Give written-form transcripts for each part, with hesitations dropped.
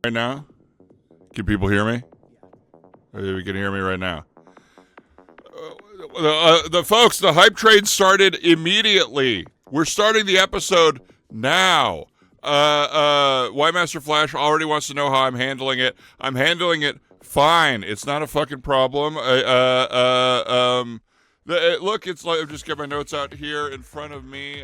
right now? Can people hear me? You can hear me right now. The folks, the hype train started immediately. We're starting the episode now. White Master Flash already wants to know how I'm handling it. I'm handling it fine. It's not a fucking problem. Look, it's like, I'll just get my notes out here in front of me.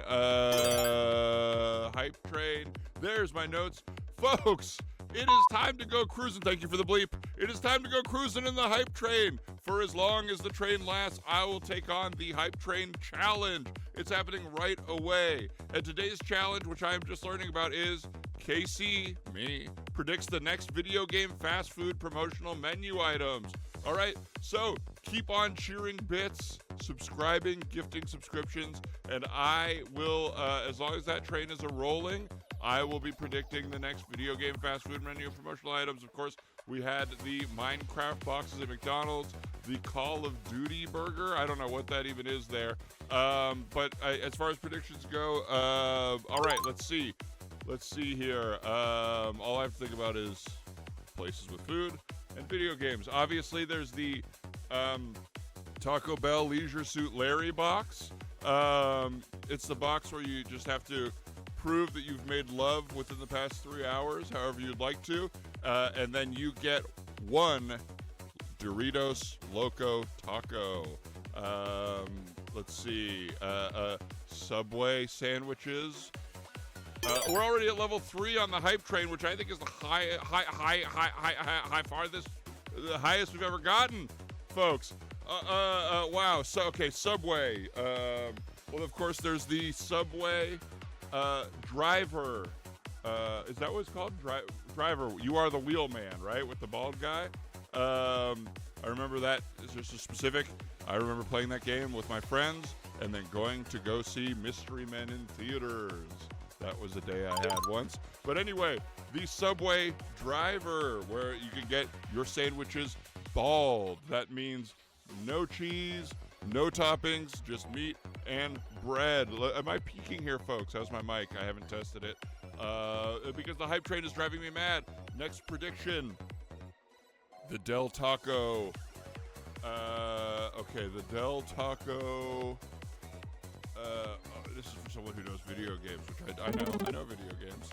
Hype train. There's my notes. Folks, it is time to go cruising. Thank you for the bleep. It is time to go cruising in the hype train. For as long as the train lasts, I will take on the hype train challenge. It's happening right away. And today's challenge, which I'm just learning about, is KC, me, predicts the next video game fast food promotional menu items. All right, so keep on cheering bits, subscribing, gifting subscriptions, and I will, as long as that train is a-rolling, I will be predicting the next video game fast food menu promotional items. Of course, we had the Minecraft boxes at McDonald's, the Call of Duty burger. I don't know what that even is there. But as far as predictions go, all right, let's see. Let's see here. All I have to think about is places with food and video games. Obviously, there's the Taco Bell Leisure Suit Larry box. It's the box where you just have to prove that you've made love within the past 3 hours, however you'd like to, and then you get one Doritos Loco Taco. Let's see, Subway sandwiches. We're already at level 3 on the hype train, which I think is the the highest we've ever gotten, folks. Wow. So okay, Subway. Well, of course, there's the Subway driver. Is that what it's called? Driver. You are the wheelman, right? With the bald guy. I remember that. It's just a specific. I remember playing that game with my friends and then going to go see Mystery Men in theaters. That was a day I had once. But anyway, the Subway driver, where you can get your sandwiches bald. That means no cheese, no toppings, just meat and bread. Am I peeking here, folks? How's my mic? I haven't tested it. Because the hype train is driving me mad. Next prediction. The Del Taco. Okay, the Del Taco. This is for someone who knows video games, which I know video games.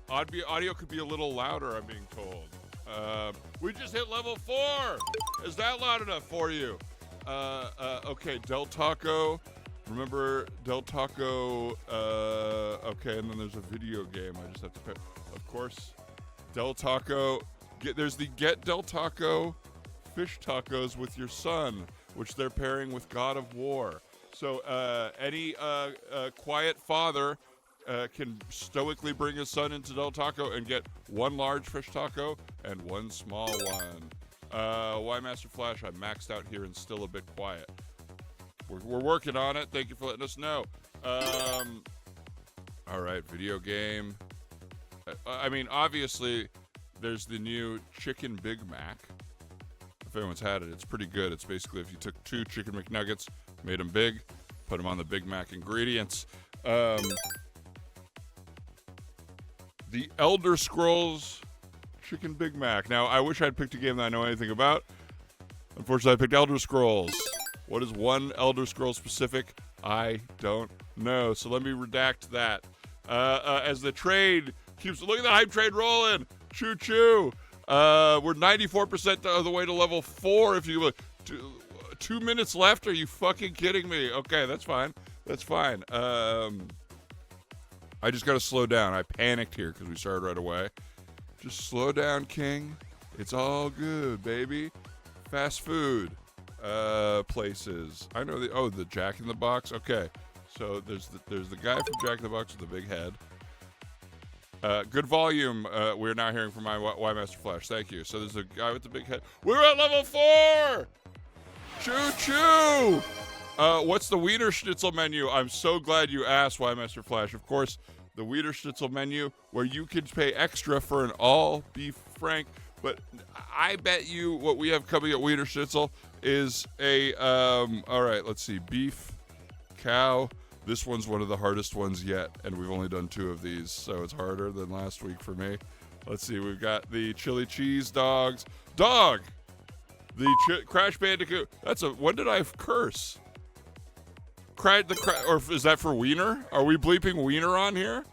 Audio could be a little louder, I'm being told. We just hit level 4. Is that loud enough for you? Okay, Del Taco. Remember Del Taco. Okay, and then there's a video game. I just have to pick. Of course, Del Taco. There's the Get Del Taco fish tacos with your son, which they're pairing with God of War. So any quiet father can stoically bring his son into Del Taco and get one large fish taco and one small one. Why Master Flash? I'm maxed out here and still a bit quiet. We're working on it. Thank you for letting us know. All right, video game. I mean, obviously, there's the new Chicken Big Mac. If anyone's had it, it's pretty good. It's basically if you took 2 Chicken McNuggets, made them big, put them on the Big Mac ingredients. The Elder Scrolls Chicken Big Mac. Now, I wish I'd picked a game that I know anything about. Unfortunately, I picked Elder Scrolls. What is one Elder Scrolls specific? I don't know. So let me redact that. As the trade keeps... Look at the hype trade rolling. Choo-choo. We're 94% of the way to level 4. If you look... 2 minutes left? Are you fucking kidding me? Okay, that's fine. That's fine. I just got to slow down. I panicked here because we started right away. Just slow down, King. It's all good, baby. Fast food places. I know the Jack in the Box. Okay, so there's the guy from Jack in the Box with the big head. Good volume. We're now hearing from my Y Master Flash. Thank you. So there's a guy with the big head. We're at level 4. Choo-choo! What's the Wiener Schnitzel menu? I'm so glad you asked, Y Master Flash. Of course, the Wiener Schnitzel menu, where you can pay extra for an all-beef frank. But I bet you what we have coming at Wiener Schnitzel is a, all right, let's see, beef, cow. This one's one of the hardest ones yet, and we've only done 2 of these, so it's harder than last week for me. Let's see. We've got the chili cheese dogs. Dog! The Crash Bandicoot. When did I curse? Or is that for Wiener? Are we bleeping Wiener on here?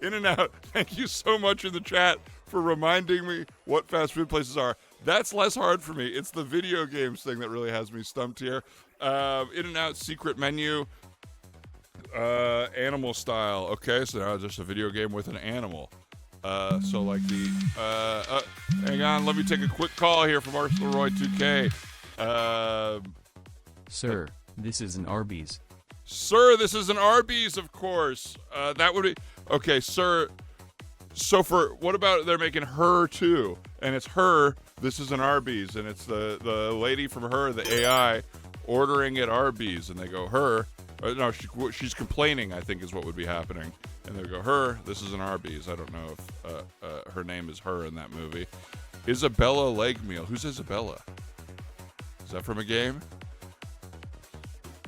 In and Out. Thank you so much in the chat for reminding me what fast food places are. That's less hard for me. It's the video games thing that really has me stumped here. In and Out secret menu. Animal style. Okay, so now just a video game with an animal. So like hang on, let me take a quick call here from Arsenal Roy 2K. Sir, this is an Arby's. Sir, this is an Arby's, of course. That would be okay, sir. So what about they're making Her too, and it's Her. This is an Arby's, and it's the lady from Her, the AI, ordering at Arby's, and they go Her. No, she's complaining, I think, is what would be happening. And they go, Her, this is an Arby's. I don't know if her name is Her in that movie. Isabella Leg Meal. Who's Isabella? Is that from a game?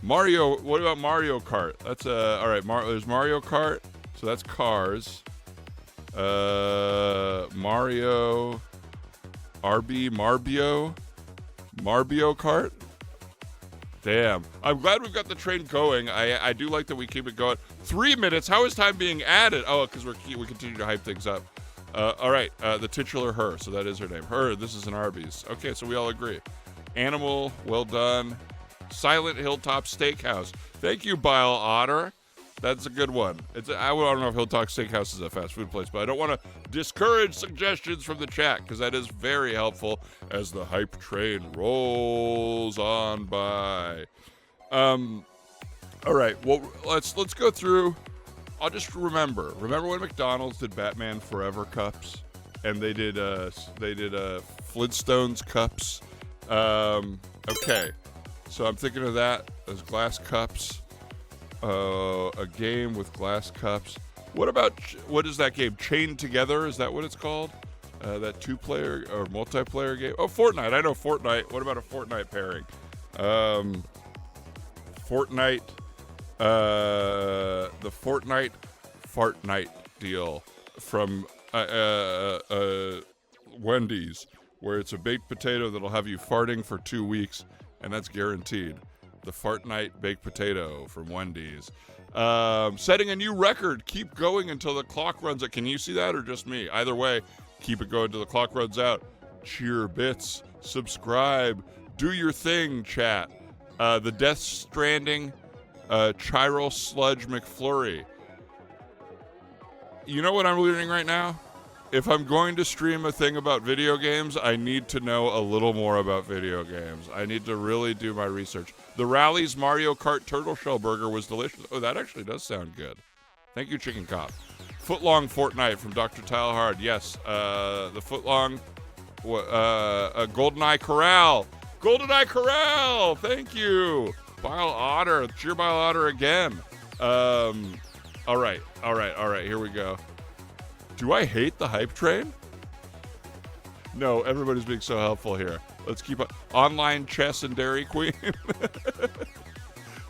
Mario, what about Mario Kart? That's all right, there's Mario Kart. So that's Cars. Mario, Marbio Kart. Damn. I'm glad we've got the train going. I do like that we keep it going. 3 minutes. How is time being added? Oh, because we continue to hype things up. All right. The titular Her. So that is her name. Her. This is an Arby's. Okay, so we all agree. Animal. Well done. Silent Hilltop Steakhouse. Thank you, Bile Otter. That's a good one. I don't know if Hilltop Steakhouse is a fast food place, but I don't want to discourage suggestions from the chat because that is very helpful as the hype train rolls on by. All right. Well, let's go through. I'll just remember when McDonald's did Batman Forever cups, and they did Flintstones cups. Okay. So I'm thinking of that as glass cups. A game with glass cups. What is that game? Chained Together? Is that what it's called? That 2-player or multiplayer game? Oh, Fortnite. I know Fortnite. What about a Fortnite pairing? Fortnite. The Fortnite Fart Night deal from Wendy's, where it's a baked potato that'll have you farting for 2 weeks, and that's guaranteed. The Fart Night baked potato from Wendy's. Setting a new record. Keep going until the clock runs out. Can you see that or just me? Either way, keep it going until the clock runs out. Cheer bits. Subscribe. Do your thing, chat. The Death Stranding Chiral Sludge McFlurry. You know what I'm learning right now? If I'm going to stream a thing about video games, I need to know a little more about video games. I need to really do my research. The Rally's Mario Kart Turtle Shell Burger was delicious. Oh, that actually does sound good. Thank you, Chicken Cop. Footlong Fortnite from Dr. Talhard. Yes, the Footlong GoldenEye Corral. GoldenEye Corral. Thank you. Bile Otter. Cheer Bile Otter again. All right. Here we go. Do I hate the hype train? No, everybody's being so helpful here. Let's keep on. Online chess and Dairy Queen.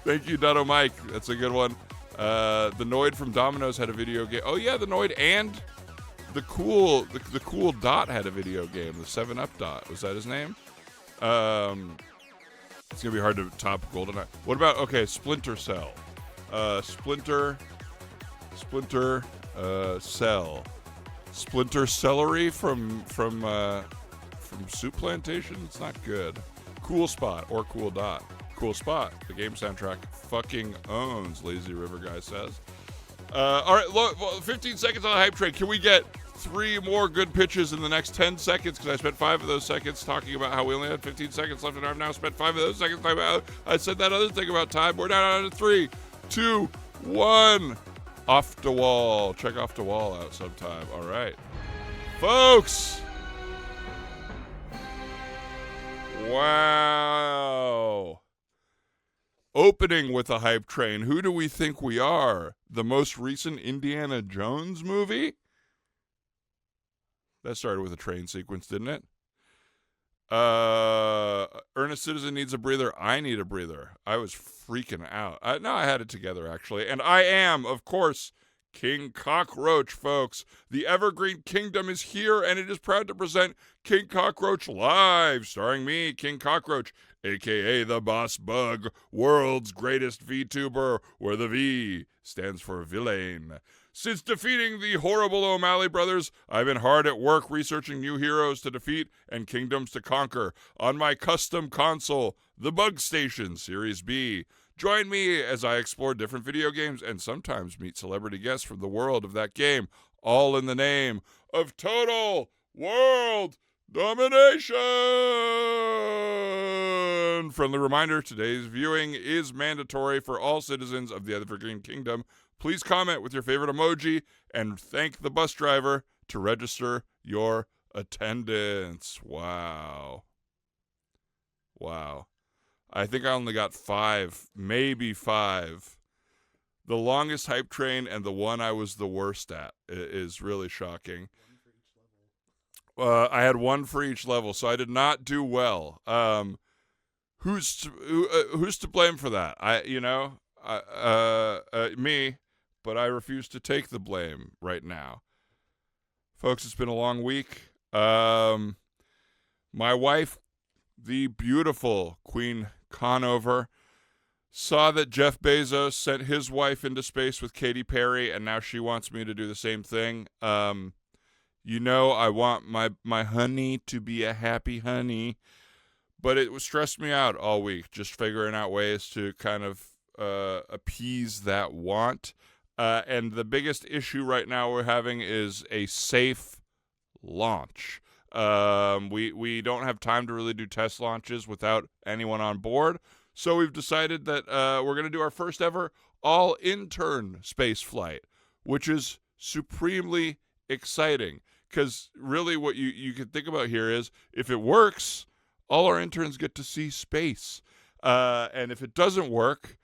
Thank you, Dutto Mike. That's a good one. The Noid from Domino's had a video game. Oh yeah, the Noid and the cool Dot had a video game. The 7-Up Dot. Was that his name? It's gonna be hard to top GoldenEye. What about Splinter Cell? Splinter Cell. Splinter Celery from Soup Plantation. It's not good. Cool Spot or Cool Dot. Cool Spot. The game soundtrack fucking owns. Lazy River Guy says. All right, look. 15 seconds on the hype train. Can we get 3 more good pitches in the next 10 seconds? Because I spent 5 of those seconds talking about how we only had 15 seconds left, and I've now spent 5 of those seconds talking about. I said that other thing about time. We're down to 3, 2, 1. Off the Wall. Check Off the Wall out sometime. All right. Folks. Wow. Opening with a hype train. Who do we think we are? The most recent Indiana Jones movie? That started with a train sequence, didn't it? Earnest Citizen needs a breather. I need a breather. I was freaking out. No, I had it together, actually. And I am, of course, King Cockroach, folks. The Evergreen Kingdom is here, and it is proud to present King Cockroach Live, starring me, King Cockroach, a.k.a. the Boss Bug, world's greatest VTuber, where the V stands for villain. Since defeating the horrible O'Malley brothers, I've been hard at work researching new heroes to defeat and kingdoms to conquer on my custom console, the Bug Station Series B. Join me as I explore different video games and sometimes meet celebrity guests from the world of that game, all in the name of total world domination. Friendly reminder, today's viewing is mandatory for all citizens of the Evergreen Kingdom. Please comment with your favorite emoji and thank the bus driver to register your attendance. Wow. I think I only got 5, maybe 5. The longest hype train and the one I was the worst at is really shocking. I had 1 for each level, so I did not do well. Who's to blame for that? Me, but I refuse to take the blame right now. Folks, it's been a long week. My wife, the beautiful Queen Conover, saw that Jeff Bezos sent his wife into space with Katy Perry, and now she wants me to do the same thing. I want my honey to be a happy honey, but it stressed me out all week, just figuring out ways to kind of appease that want. And the biggest issue right now we're having is a safe launch. We don't have time to really do test launches without anyone on board. So we've decided that we're going to do our first ever all-intern space flight, which is supremely exciting. Because really what you can think about here is, if it works, all our interns get to see space. And if it doesn't work,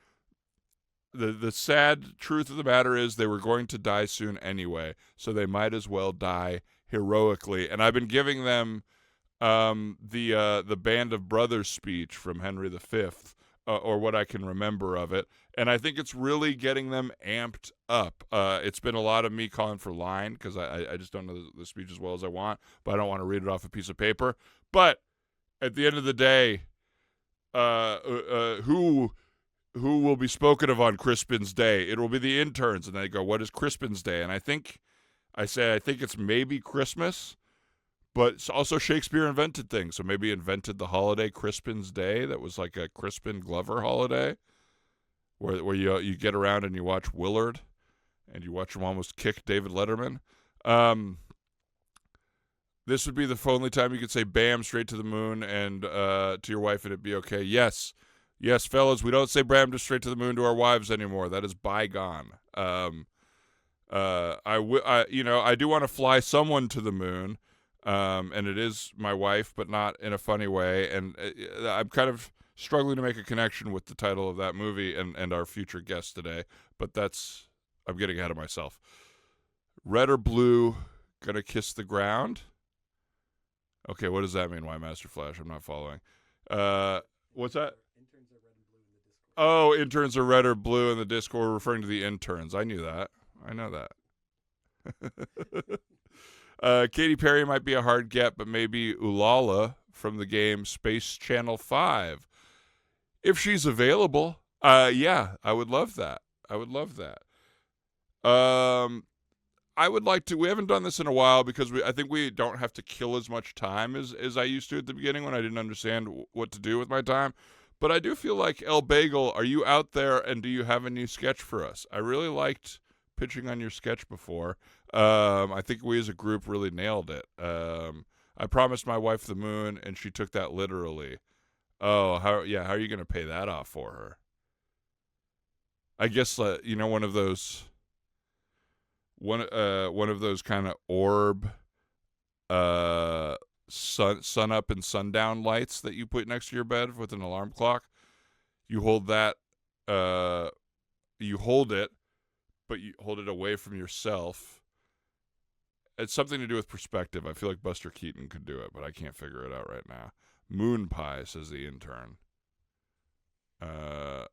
the sad truth of the matter is they were going to die soon anyway. So they might as well die heroically. And I've been giving them the Band of Brothers speech from Henry V, or what I can remember of it. And I think it's really getting them amped up. It's been a lot of me calling for line, because I just don't know the speech as well as I want, but I don't want to read it off a piece of paper. But at the end of the day, who will be spoken of on Crispin's Day? It will be the interns. And they go, what is Crispin's Day? And I think it's maybe Christmas, but it's also Shakespeare invented things. So maybe invented the holiday Crispin's Day. That was like a Crispin Glover holiday, where you get around and you watch Willard, and you watch him almost kick David Letterman. This would be the only time you could say "bam" straight to the moon and to your wife, and it'd be okay. Yes, fellas, we don't say "bam" just straight to the moon to our wives anymore. That is bygone. I do want to fly someone to the moon, and it is my wife, but not in a funny way. And I'm kind of struggling to make a connection with the title of that movie and our future guest today, but I'm getting ahead of myself. Red or blue, gonna kiss the ground? Okay, what does that mean? Why Master Flash? I'm not following. What's that? Interns are red and blue in the Discord. Oh, interns are red or blue in the Discord, referring to the interns. I knew that. I know that. Katy Perry might be a hard get, but maybe Ulala from the game Space Channel 5. If she's available, yeah, I would love that. I would like to. We haven't done this in a while because I think we don't have to kill as much time as I used to at the beginning, when I didn't understand what to do with my time. But I do feel like, El Bagel, are you out there, and do you have a new sketch for us? I really liked pitching on your sketch before. I think we as a group really nailed it. I promised my wife the moon, and she took that literally. Oh, how are you going to pay that off for her? I guess one of those kind of orb sun up and sundown lights that you put next to your bed with an alarm clock. You hold that. You hold it, but you hold it away from yourself. It's something to do with perspective. I feel like Buster Keaton could do it, but I can't figure it out right now. Moon pie, says the intern. I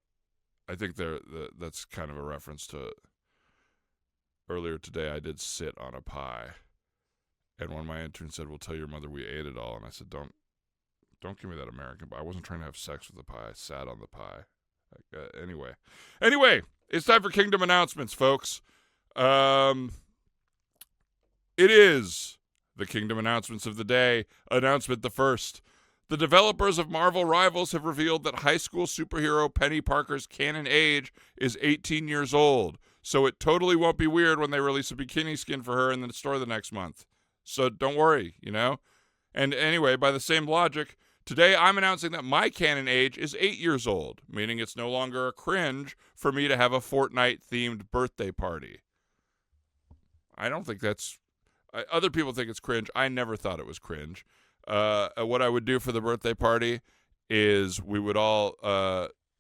think that's kind of a reference to earlier today, I did sit on a pie. And when my intern said, "Well, tell your mother we ate it all," and I said, Don't give me that American pie. I wasn't trying to have sex with the pie. I sat on the pie. Anyway, it's time for Kingdom announcements, folks. It is the Kingdom announcements of the day. Announcement the first. The developers of Marvel Rivals have revealed that high school superhero Penny Parker's canon age is 18 years old. So it totally won't be weird when they release a bikini skin for her in the store the next month. So don't worry, And anyway, by the same logic, today I'm announcing that my canon age is 8 years old, meaning it's no longer a cringe for me to have a Fortnite-themed birthday party. I don't think that's... Other people think it's cringe. I never thought it was cringe. What I would do for the birthday party is we would all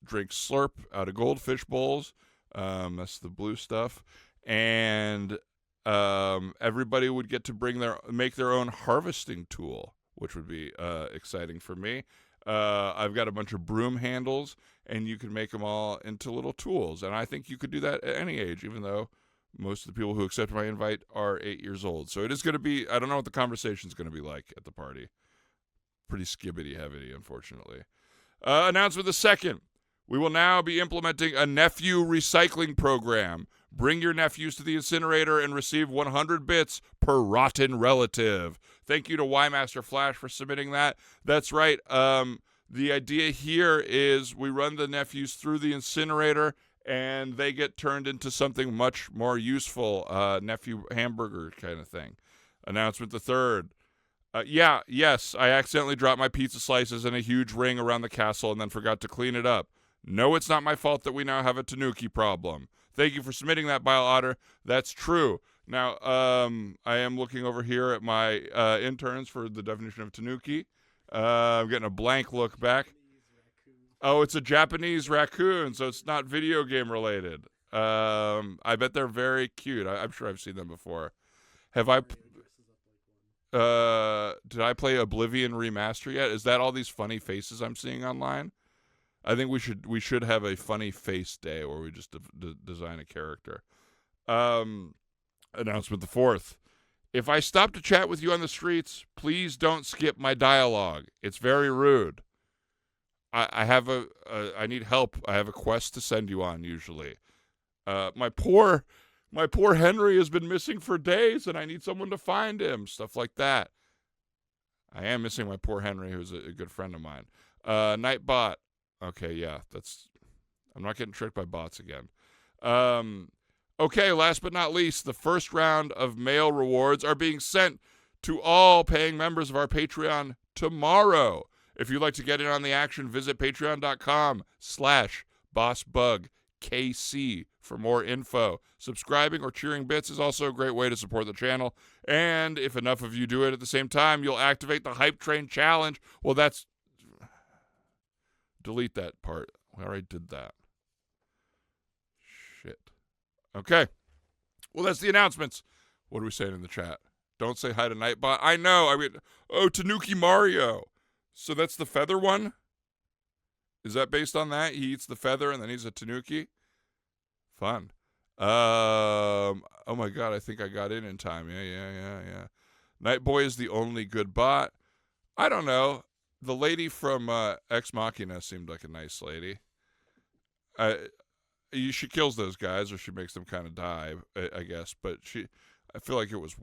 drink Slurp out of goldfish bowls. That's the blue stuff. And everybody would get to make their own harvesting tool, which would be exciting for me. I've got a bunch of broom handles, and you can make them all into little tools. And I think you could do that at any age, even though most of the people who accept my invite are 8 years old. So it is going to be, I don't know what the conversation's going to be like at the party. Pretty skibbity-heavy, unfortunately. Announcement the second. We will now be implementing a nephew recycling program. Bring your nephews to the incinerator and receive 100 bits per rotten relative. Thank you to Ymaster Flash for submitting that. That's right. The idea here is we run the nephews through the incinerator, and they get turned into something much more useful, nephew hamburger kind of thing. Announcement the third. Yes, I accidentally dropped my pizza slices in a huge ring around the castle and then forgot to clean it up. No, it's not my fault that we now have a tanuki problem. Thank you for submitting that, Bile Otter. That's true. Now, I am looking over here at my interns for the definition of tanuki. I'm getting a blank look back. Oh, it's a Japanese raccoon, so it's not video game related. I bet they're very cute. I'm sure I've seen them before. Have I... did I play Oblivion Remaster yet? Is that all these funny faces I'm seeing online? I think we should have a funny face day where we just design a character. Announcement the fourth. If I stop to chat with you on the streets, please don't skip my dialogue. It's very rude. I need help. I have a quest to send you on usually. My poor Henry has been missing for days and I need someone to find him. Stuff like that. I am missing my poor Henry, who's a good friend of mine. Nightbot. Okay, yeah, I'm not getting tricked by bots again. Okay, last but not least, the first round of mail rewards are being sent to all paying members of our Patreon tomorrow. If you'd like to get in on the action, visit patreon.com/bossbugkc for more info. Subscribing or cheering bits is also a great way to support the channel. And if enough of you do it at the same time, you'll activate the Hype Train Challenge. Well, delete that part. I already did that. Shit. Okay. Well, that's the announcements. What are we saying in the chat? Don't say hi to Nightbot. I know. Tanuki Mario. So that's the feather one? Is that based on that? He eats the feather and then he's a tanuki? Fun. Oh my god, I think I got in time. Yeah. Nightboy is the only good bot. I don't know. The lady from Ex Machina seemed like a nice lady. She kills those guys, or she makes them kind of die, I guess. But I feel like it was...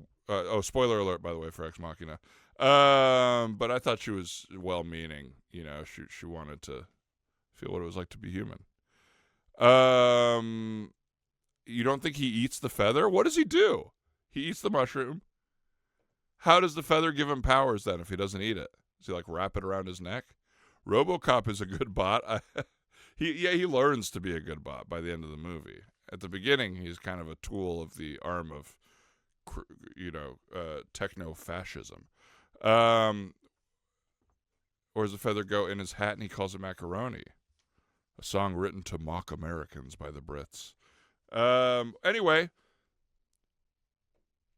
spoiler alert, by the way, for Ex Machina. But I thought she was well-meaning. She wanted to feel what it was like to be human. You don't think he eats the feather? What does he do? He eats the mushroom. How does the feather give him powers, then, if he doesn't eat it? Does he, wrap it around his neck? RoboCop is a good bot. He learns to be a good bot by the end of the movie. At the beginning, he's kind of a tool of the arm of, techno-fascism. Or does the feather go in his hat and he calls it macaroni? A song written to mock Americans by the Brits. Anyway,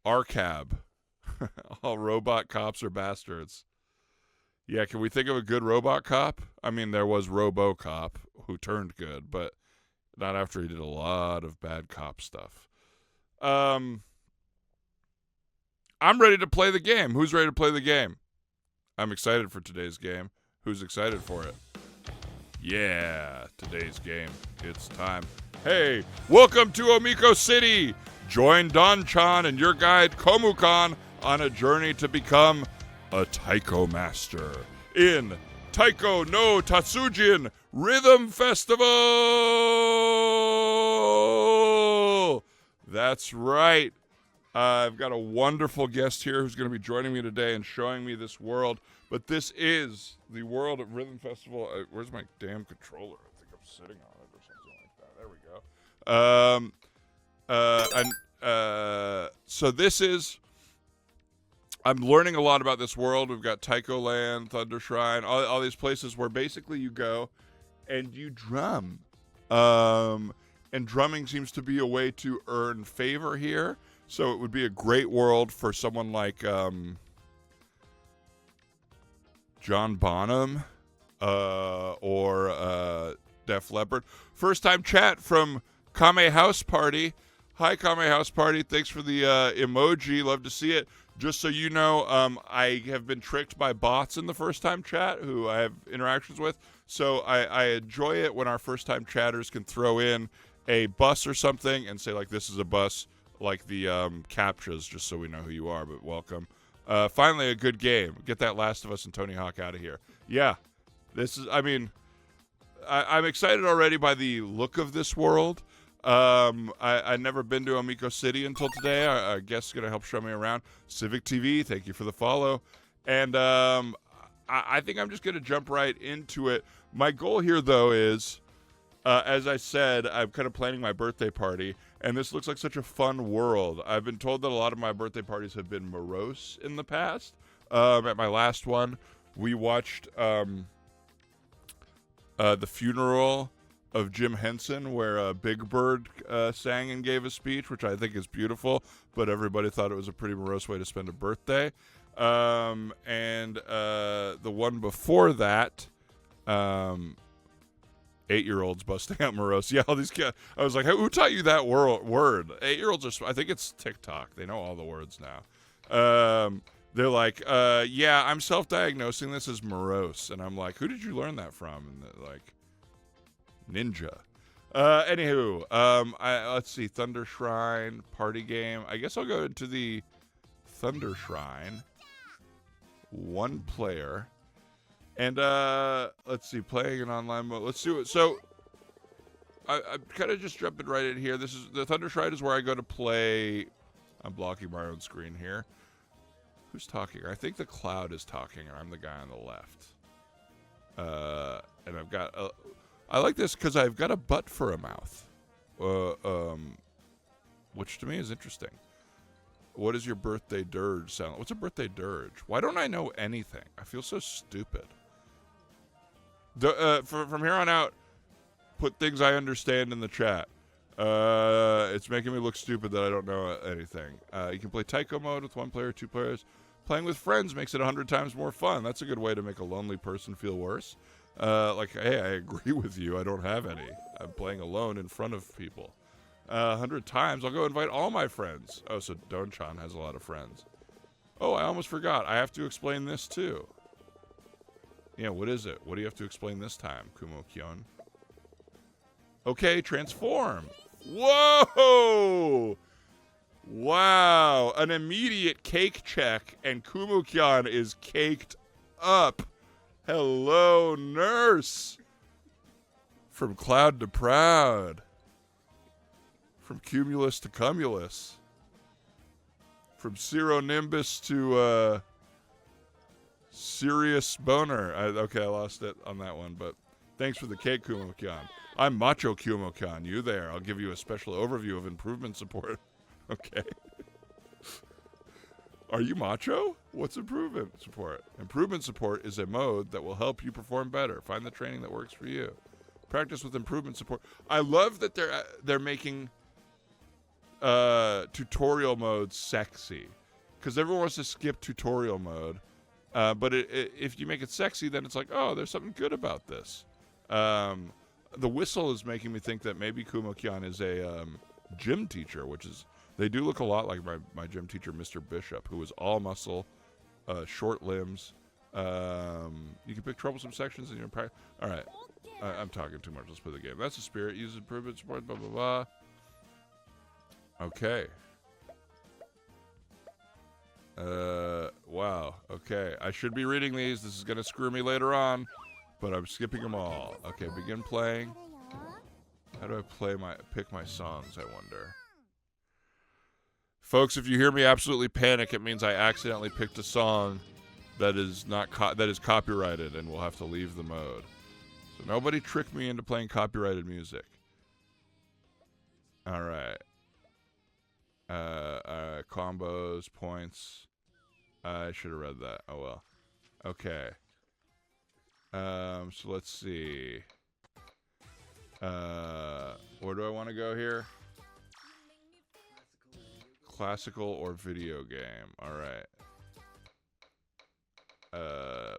RCAB. All robot cops are bastards. Yeah, can we think of a good robot cop? I mean, there was RoboCop, who turned good, but not after he did a lot of bad cop stuff. I'm ready to play the game. Who's ready to play the game? I'm excited for today's game. Who's excited for it? Yeah, today's game. It's time. Hey, welcome to Omiko City. Join Don-chan and your guide Komu-kan on a journey to become a Taiko master in Taiko no Tatsujin Rhyhem Festival. That's right. I've got a wonderful guest here who's going to be joining me today and showing me this world. But this is the world of Rhyhem Festival. Where's my damn controller? I think I'm sitting on it or something like that. There we go. So this is, I'm learning a lot about this world. We've got Taiko Land, Thunder Shrine, all these places where basically you go and you drum. And drumming seems to be a way to earn favor here. So it would be a great world for someone like John Bonham or Def Leppard. First time chat from Kame House Party. Hi, Kame House Party. Thanks for the emoji. Love to see it. Just so you know, I have been tricked by bots in the first time chat who I have interactions with. So I enjoy it when our first time chatters can throw in a bus or something and say, like, this is a bus, like the captchas, just so we know who you are. But welcome. Finally, a good game. Get that Last of Us and Tony Hawk out of here. Yeah, this is, I mean, I'm excited already by the look of this world. I'd never been to Omiko City until today. Our guest's going to help show me around. Civic TV, thank you for the follow. And I think I'm just going to jump right into it. My goal here, though, is, as I said, I'm kind of planning my birthday party. And this looks like such a fun world. I've been told that a lot of my birthday parties have been morose in the past. At my last one, we watched the funeral of Jim Henson, where Big Bird sang and gave a speech, which I think is beautiful, but everybody thought it was a pretty morose way to spend a birthday. And the one before that, 8-year-olds busting out morose. Yeah, all these kids. I was like, who taught you that word? 8-year-olds are, I think it's TikTok. They know all the words now. They're like, yeah, I'm self-diagnosing this as morose. And I'm like, who did you learn that from? And they're like, Ninja. Anywho, let's see. Thunder Shrine, party game. I guess I'll go into the Thunder Shrine. One player. And let's see, playing an online mode. Let's do it. So I'm kind of just jumping right in here. This is the Thunder Shrine is where I go to play. I'm blocking my own screen here. Who's talking? I think the cloud is talking, and I'm the guy on the left. And I've got I like this because I've got a butt for a mouth, which to me is interesting. What does your birthday dirge sound like? What's a birthday dirge? Why don't I know anything? I feel so stupid. From here on out, put things I understand in the chat. It's making me look stupid that I don't know anything. You can play Taiko mode with 1 player, 2 players. Playing with friends makes it 100 times more fun. That's a good way to make a lonely person feel worse. Like, hey, I agree with you. I don't have any. I'm playing alone in front of people. 100 times, I'll go invite all my friends. Oh, so Don-chan has a lot of friends. Oh, I almost forgot. I have to explain this, too. Yeah, what is it? What do you have to explain this time, Kumo-kyon? Okay, transform. Whoa! Wow. An immediate cake check, and Kumo-kyon is caked up. Hello, nurse. From cloud to proud. From cumulus to cumulus. From Cirronimbus to Sirius Boner. Okay, I lost it on that one, but thanks for the cake, Kumo-kyon. I'm Macho Kumo-kyon. You there. I'll give you a special overview of improvement support. Okay. Are you macho? What's improvement support? Improvement support is a mode that will help you perform better. Find the training that works for you. Practice with improvement support. I love that they're making tutorial mode sexy, because everyone wants to skip tutorial mode. But if you make it sexy, then it's like, oh, there's something good about this. The whistle is making me think that maybe Kumo-kyon is a gym teacher, which is They do look a lot like my gym teacher, Mr. Bishop, who was all muscle, short limbs. You can pick troublesome sections in your practice. All right. I'm talking too much. Let's play the game. That's the spirit. Use improvement, support, blah, blah, blah. Okay. Wow. Okay. I should be reading these. This is going to screw me later on, but I'm skipping them all. Okay, begin playing. How do I pick my songs, I wonder? Folks, if you hear me absolutely panic, it means I accidentally picked a song that is not that is copyrighted and will have to leave the mode. So nobody trick me into playing copyrighted music. All right. Combos, points. I should have read that. Oh well. Okay. So let's see. Where do I want to go here? Classical or video game. All right.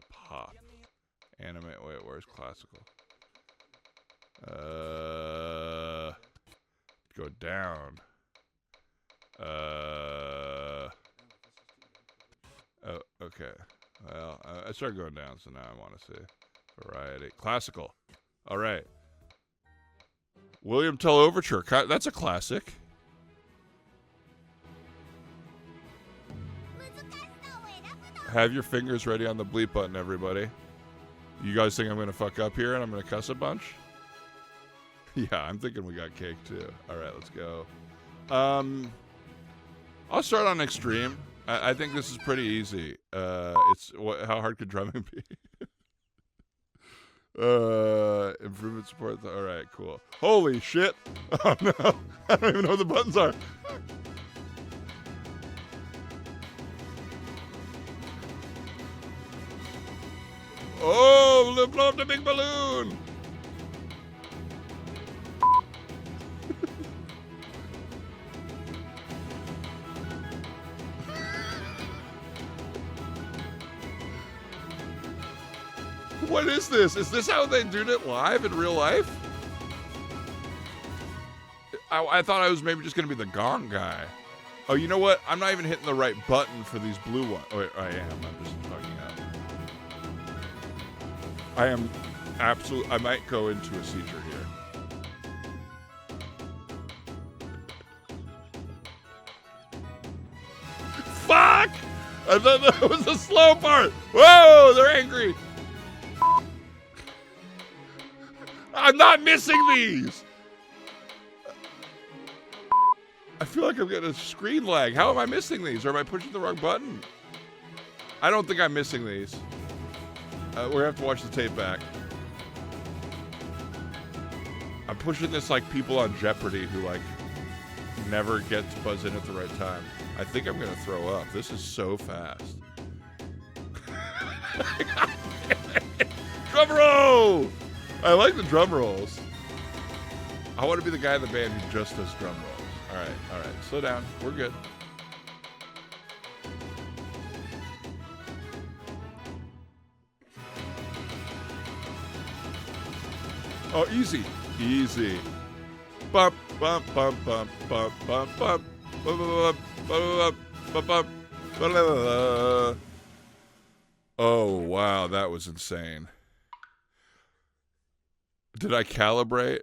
Pop. Anime. Wait, where's classical? Go down. Oh, okay. Well, I started going down, so now I want to see variety. Classical. All right. William Tell Overture. That's a classic. Have your fingers ready on the bleep button, everybody. You guys think I'm going to fuck up here and I'm going to cuss a bunch? Yeah, I'm thinking we got cake too. All right, let's go. I'll start on extreme. I think this is pretty easy. How hard could drumming be? Improvement support. All right, cool. Holy shit! Oh no, I don't even know what the buttons are. Oh, blow up the big balloon! What is this? Is this how they do it live in real life? I thought I was maybe just going to be the gong guy. Oh, you know what? I'm not even hitting the right button for these blue ones. Oh, wait, I am. I'm just fucking up. I am absolutely... I might go into a seizure here. Fuck! I thought that was the slow part. Whoa, they're angry. I'm not missing these. I feel like I'm getting a screen lag. How am I missing these? Or am I pushing the wrong button? I don't think I'm missing these. We're gonna have to watch the tape back. I'm pushing this like people on Jeopardy who like never get to buzz in at the right time. I think I'm gonna throw up. This is so fast. Drum roll! I like the drum rolls. I want to be the guy in the band who just does drum rolls. All right. Slow down. We're good. Oh, easy. Easy. Bump, bump, bump, bump, bump, bump, bump, bump, bump, bump, bump, bump. Oh, wow. That was insane. Did I calibrate?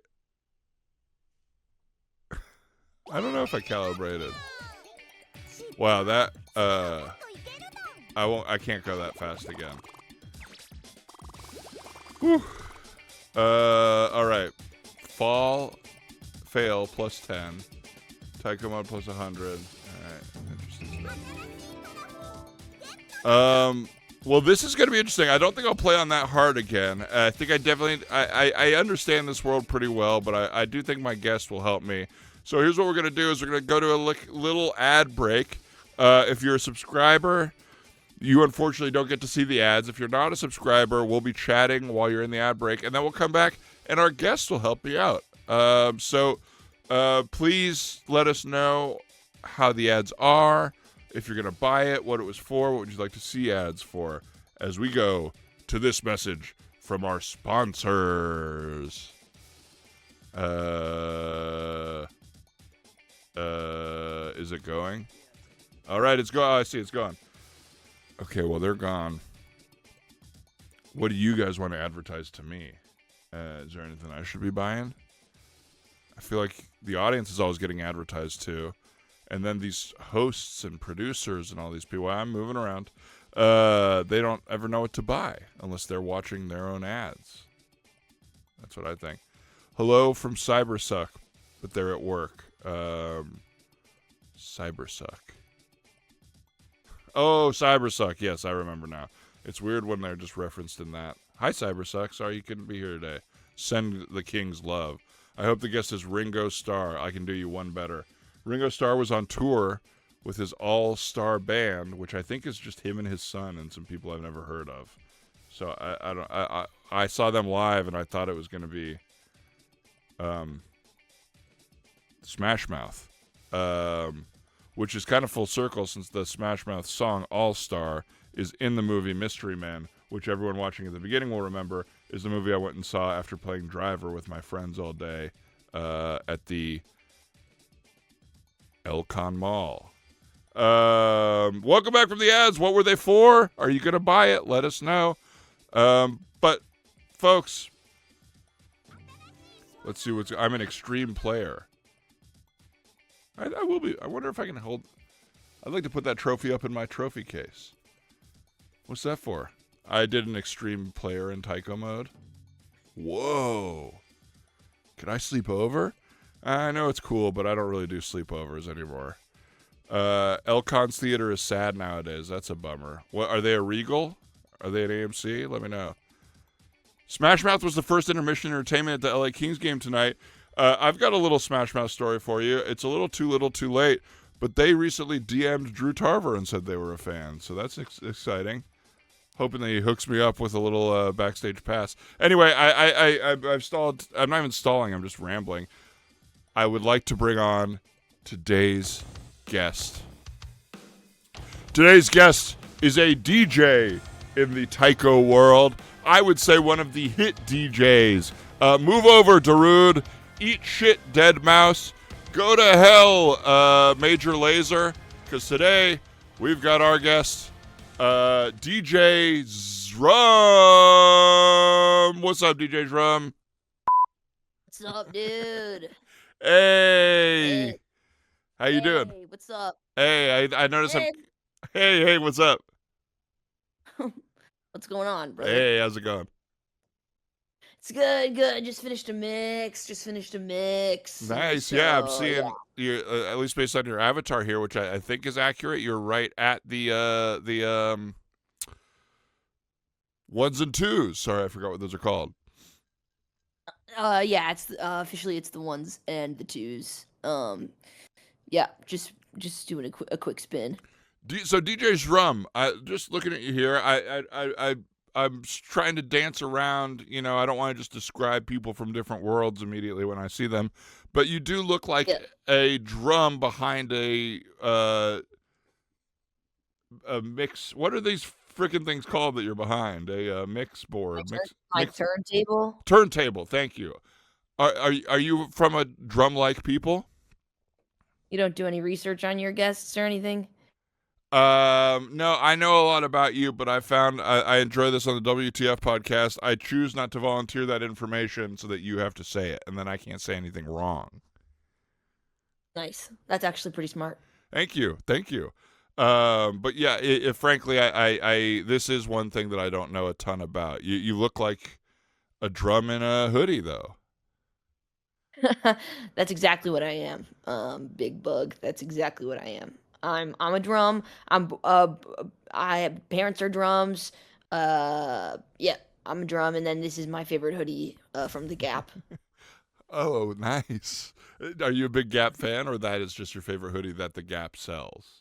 I don't know if I calibrated. Wow, that I can't go that fast again. Whew. All right. Fail plus 10. Taiko mod plus 100. All right. Interesting stuff. Well, this is going to be interesting. I don't think I'll play on that hard again. I think I understand this world pretty well, but I do think my guest will help me. So here's what we're going to do is we're going to go to a little ad break. If you're a subscriber, you unfortunately don't get to see the ads. If you're not a subscriber, we'll be chatting while you're in the ad break, and then we'll come back, and our guest will help you out. So please let us know how the ads are. If you're going to buy it, what it was for, what would you like to see ads for, as we go to this message from our sponsors. Is it going? All right, it's going. Oh, I see, it's gone. Okay, well, they're gone. What do you guys want to advertise to me? Is there anything I should be buying? I feel like the audience is always getting advertised to. And then these hosts and producers and all these people, I'm moving around, they don't ever know what to buy unless they're watching their own ads. That's what I think. Hello from Cybersuck, but they're at work. Cybersuck. Oh, Cybersuck. Yes, I remember now. It's weird when they're just referenced in that. Hi, Cybersuck. Sorry you couldn't be here today. Send the king's love. I hope the guest is Ringo Starr. I can do you one better. Ringo Starr was on tour with his all-star band, which I think is just him and his son and some people I've never heard of. So I saw them live and I thought it was going to be Smash Mouth, which is kind of full circle since the Smash Mouth song All Star is in the movie Mystery Men, which everyone watching at the beginning will remember is the movie I went and saw after playing Driver with my friends all day at the Elcon Mall. Welcome back from the ads. What were they for? Are you going to buy it? Let us know. But, folks, let's see what's... I'm an extreme player. I will be. I wonder if I can hold... I'd like to put that trophy up in my trophy case. What's that for? I did an extreme player in Taiko mode. Whoa. Could I sleep over? I know it's cool, but I don't really do sleepovers anymore. Elcon's Theater is sad nowadays. That's a bummer. What, are they a Regal? Are they an AMC? Let me know. Smash Mouth was the first intermission entertainment at the LA Kings game tonight. I've got a little Smash Mouth story for you. It's a little too late, but they recently DM'd Drew Tarver and said they were a fan, so that's exciting. Hoping that he hooks me up with a little backstage pass. Anyway, I've stalled. I'm not even stalling. I'm just rambling. I would like to bring on today's guest. Today's guest is a DJ in the Taiko world. I would say one of the hit DJs. Move over, Darude. Eat shit, Dead Mouse. Go to hell, Major Lazer. Because today, we've got our guest, DJ Zrum. What's up, DJ Zrum? What's up, dude? Hey. How you doing? Hey, what's up? Hey, I noticed Hey. Hey, what's up? What's going on, brother? Hey, how's it going? It's good. Just finished a mix. Nice. Yeah, I'm seeing you, at least based on your avatar here, which I think is accurate. You're right at the ones and twos. Sorry, I forgot what those are called. Yeah, it's officially it's the ones and the twos. Yeah, just doing a quick spin. So DJ Zrum, just looking at you here, I'm trying to dance around. You know, I don't want to just describe people from different worlds immediately when I see them, but you do look like a drum behind a mix. What are these freaking things called that you're behind? A mix board. My turntable. Turntable. Thank you. Are you from a drum-like people? You don't do any research on your guests or anything? No, I know a lot about you, but I found I enjoy this on the WTF podcast. I choose not to volunteer that information so that you have to say it, and then I can't say anything wrong. Nice. That's actually pretty smart. Thank you. But yeah, frankly, I this is one thing that I don't know a ton about. You look like a drum in a hoodie, though. That's exactly what I am. Big Bug. That's exactly what I am. I'm a drum. Parents are drums. Yeah, I'm a drum, and then this is my favorite hoodie from the Gap. Oh, nice. Are you a big Gap fan, or that is just your favorite hoodie that the Gap sells?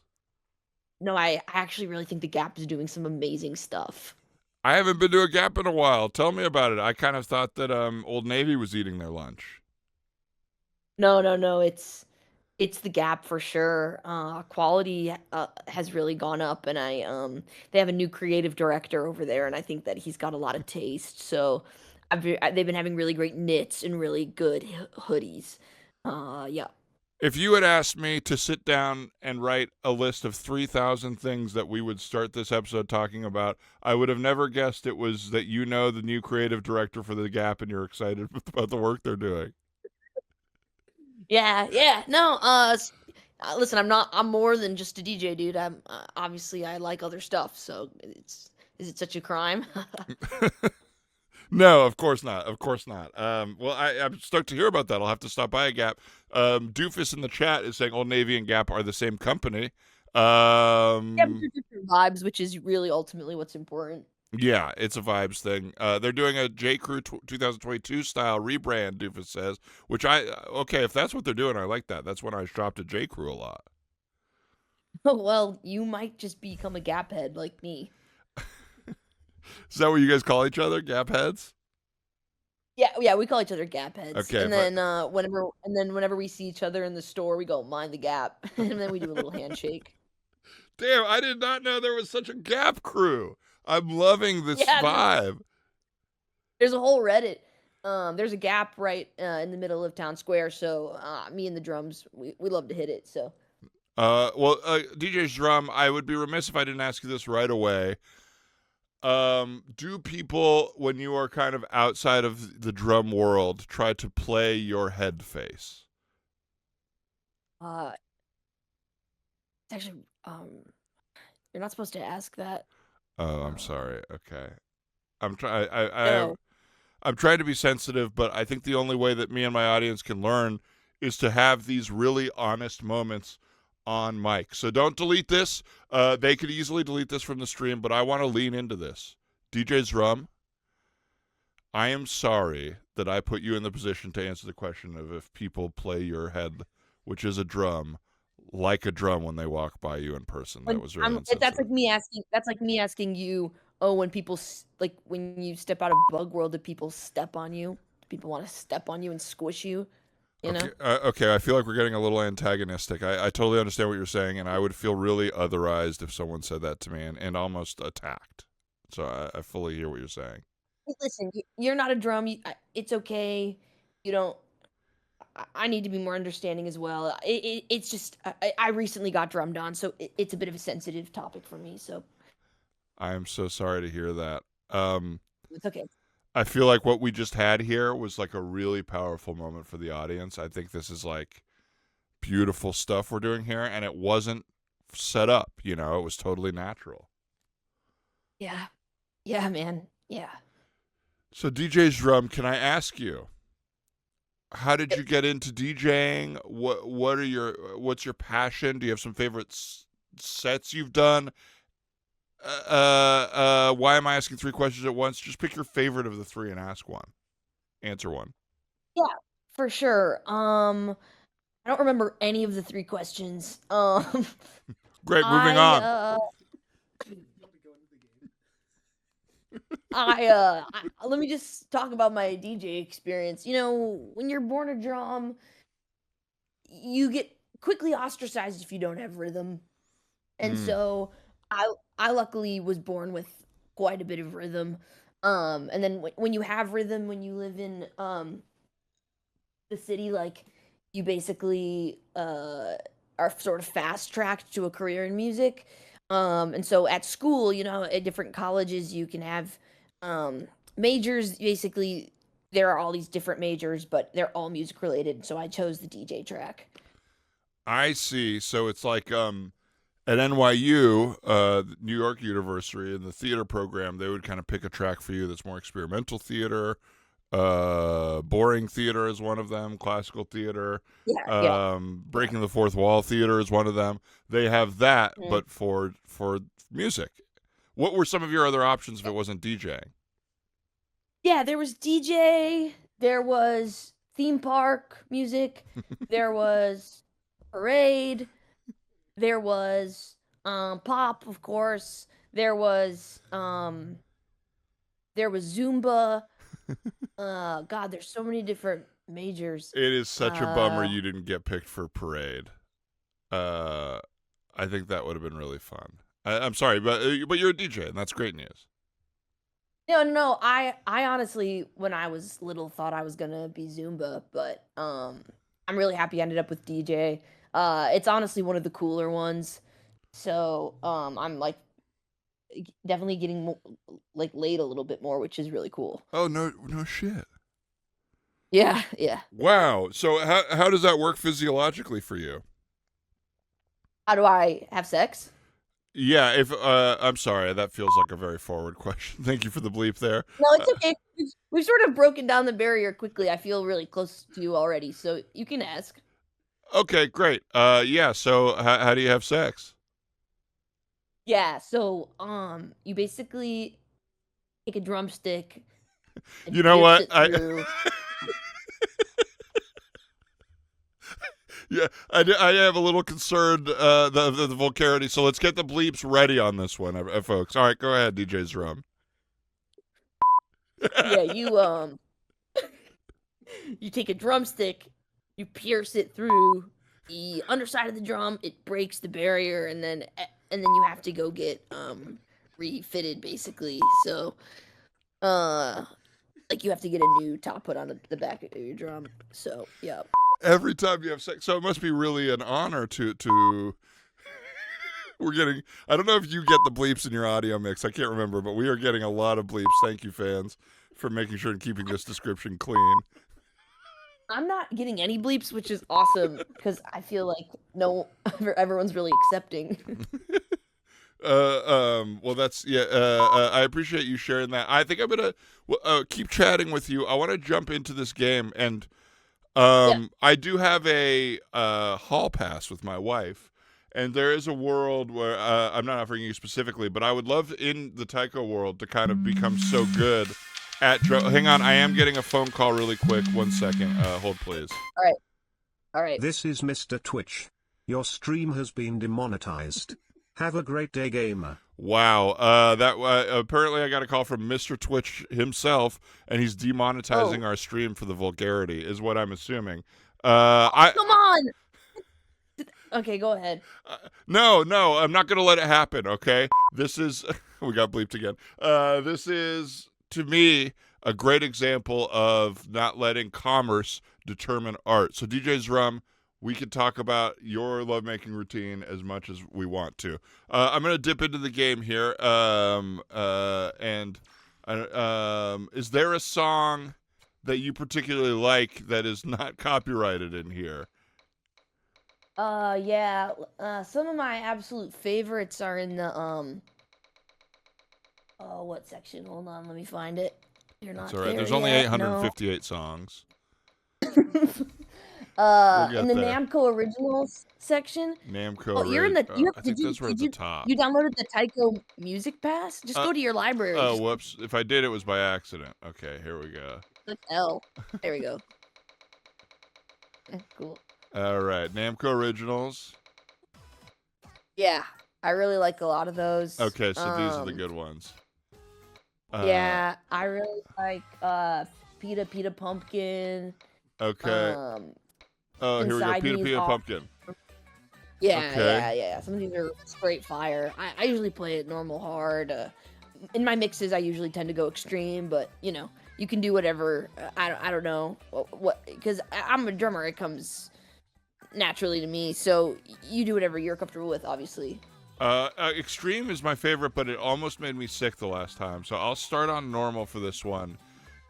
No, I actually really think the Gap is doing some amazing stuff. I haven't been to a Gap in a while. Tell me about it. I kind of thought that Old Navy was eating their lunch. No, it's the Gap for sure. Quality has really gone up, and they have a new creative director over there, and I think that he's got a lot of taste. So they've been having really great knits and really good hoodies. Yeah. If you had asked me to sit down and write a list of 3,000 things that we would start this episode talking about, I would have never guessed it was that you know the new creative director for The Gap and you're excited about the work they're doing. Yeah. No, listen, I'm more than just a DJ, dude. I'm obviously I like other stuff, so is it such a crime? No, of course not. Of course not. Well, I'm stoked to hear about that. I'll have to stop by a Gap. Doofus in the chat is saying Old Navy and Gap are the same company. Yeah, but they're different vibes, which is really ultimately what's important. Yeah, it's a vibes thing. They're doing a J. Crew 2022 style rebrand, Doofus says, which okay, if that's what they're doing, I like that. That's when I shopped at J. Crew a lot. Well, you might just become a Gap head like me. Is that what you guys call each other, Gap heads? Yeah, we call each other Gap heads. Okay, and then whenever we see each other in the store, we go mind the Gap, and then we do a little handshake. Damn, I did not know there was such a Gap crew. I'm loving this vibe. There's a whole Reddit. There's a Gap right in the middle of town square. So me and the drums, we love to hit it. So. Well, DJ Zrum, I would be remiss if I didn't ask you this right away. Do people, when you are kind of outside of the drum world, try to play your head face? It's actually, you're not supposed to ask that. Oh, I'm sorry. Okay. I'm No. I'm trying to be sensitive, but I think the only way that me and my audience can learn is to have these really honest moments on mic. So don't delete this. They could easily delete this from the stream, but I want to lean into this. DJ Zrum, I am sorry that I put you in the position to answer the question of if people play your head, which is a drum, like a drum when they walk by you in person. That was really insensitive. That's like me asking you, when people when you step out of bug world, do people step on you? Do people want to step on you and squish you? You know? Okay, I feel like we're getting a little antagonistic. I totally understand what you're saying, and I would feel really otherized if someone said that to me and almost attacked. So I fully hear what you're saying. Listen, you're not a drum. It's okay. You don't. I need to be more understanding as well. It's just I recently got drummed on, so it's a bit of a sensitive topic for me. So I am so sorry to hear that. it's okay. I feel like what we just had here was like a really powerful moment for the audience. I think this is like beautiful stuff we're doing here, and it wasn't set up, it was totally natural. Yeah, man. Yeah. So DJ Zrum, can I ask you, how did you get into DJing? What's your passion? Do you have some favorite sets you've done? Why am I asking 3 questions at once? Just pick your favorite of the 3 and answer one. Yeah, for sure. I don't remember any of the 3 questions. Great, moving on. Let me just talk about my DJ experience. When you're born a drum, you get quickly ostracized if you don't have rhythm. And so I luckily was born with quite a bit of rhythm. And then when you have rhythm, when you live in the city, like you basically are sort of fast tracked to a career in music. And so at school, at different colleges, you can have majors. Basically, there are all these different majors, but they're all music related. So I chose the DJ track. I see. So it's like at NYU, New York University, in the theater program, they would kind of pick a track for you that's more experimental theater. Boring theater is one of them. Classical theater. Breaking the fourth wall theater is one of them. They have that, but for music. What were some of your other options if it wasn't DJing? Yeah, there was DJ. There was theme park music. There was parade. There was pop, of course. There was Zumba. God, there's so many different majors. It is such a bummer you didn't get picked for parade. I think that would have been really fun. I'm sorry, but you're a DJ, and that's great news. No. I honestly, when I was little, thought I was gonna be Zumba, but I'm really happy I ended up with DJ. It's honestly one of the cooler ones. So I'm like definitely getting like laid a little bit more, which is really cool. Oh no shit. Yeah, yeah. Wow. So how does that work physiologically for you? How do I have sex? Yeah, if I'm sorry, that feels like a very forward question. Thank you for the bleep there. No, it's okay. We've sort of broken down the barrier quickly. I feel really close to you already, so you can ask. Okay, great. Yeah. So how do you have sex? Yeah, so you basically take a drumstick and You know pierce what? it through. Yeah, I have a little concerned the vulgarity. So let's get the bleeps ready on this one, folks. All right, go ahead, DJ Zrum. Yeah, you take a drumstick, you pierce it through the underside of the drum, it breaks the barrier, and then you have to go get refitted basically. So like you have to get a new top put on the back of your drum. So yeah. Every time you have sex, so it must be really an honor to. We're getting. I don't know if you get the bleeps in your audio mix. I can't remember, but we are getting a lot of bleeps. Thank you, fans, for making sure and keeping this description clean. I'm not getting any bleeps, which is awesome because I feel like everyone's really accepting. Well, that's yeah. I appreciate you sharing that. I think I'm gonna keep chatting with you. I want to jump into this game, and I do have a hall pass with my wife, and there is a world where I'm not offering you specifically, but I would love in the Taiko world to kind of become so good at. Hang on, I am getting a phone call really quick. 1 second. Hold, please. All right. This is Mr. Twitch. Your stream has been demonetized. Have a great day, gamer. Wow. That apparently I got a call from Mr. Twitch himself, and he's demonetizing our stream for the vulgarity, is what I'm assuming. Come on. Okay, go ahead. No, I'm not going to let it happen, okay? This is... we got bleeped again. This is, to me, a great example of not letting commerce determine art. So, DJ Zrum, we could talk about your lovemaking routine as much as we want to. I'm going to dip into the game here. Is there a song that you particularly like that is not copyrighted in here? Yeah. Some of my absolute favorites are in the oh, what section? Hold on, let me find it. You're not. That's all right. there There's only yet, 858 songs. In the Namco Originals section. Namco. Oh, you're in the. I think those were at the top. You downloaded the Taiko Music Pass? Just go to your library. Oh, whoops! If I did, it was by accident. Okay, here we go. Click L. There we go. Cool. All right, Namco Originals. Yeah, I really like a lot of those. Okay, so these are the good ones. Yeah, I really like Pita Pumpkin. Okay. Oh, here we go. Pita Pumpkin. Yeah, okay. yeah. Some of these are straight fire. I usually play it normal hard. In my mixes, I usually tend to go extreme, but you know, you can do whatever. I don't know what because I'm a drummer. It comes naturally to me. So you do whatever you're comfortable with, obviously. Extreme is my favorite, but it almost made me sick the last time. So I'll start on normal for this one.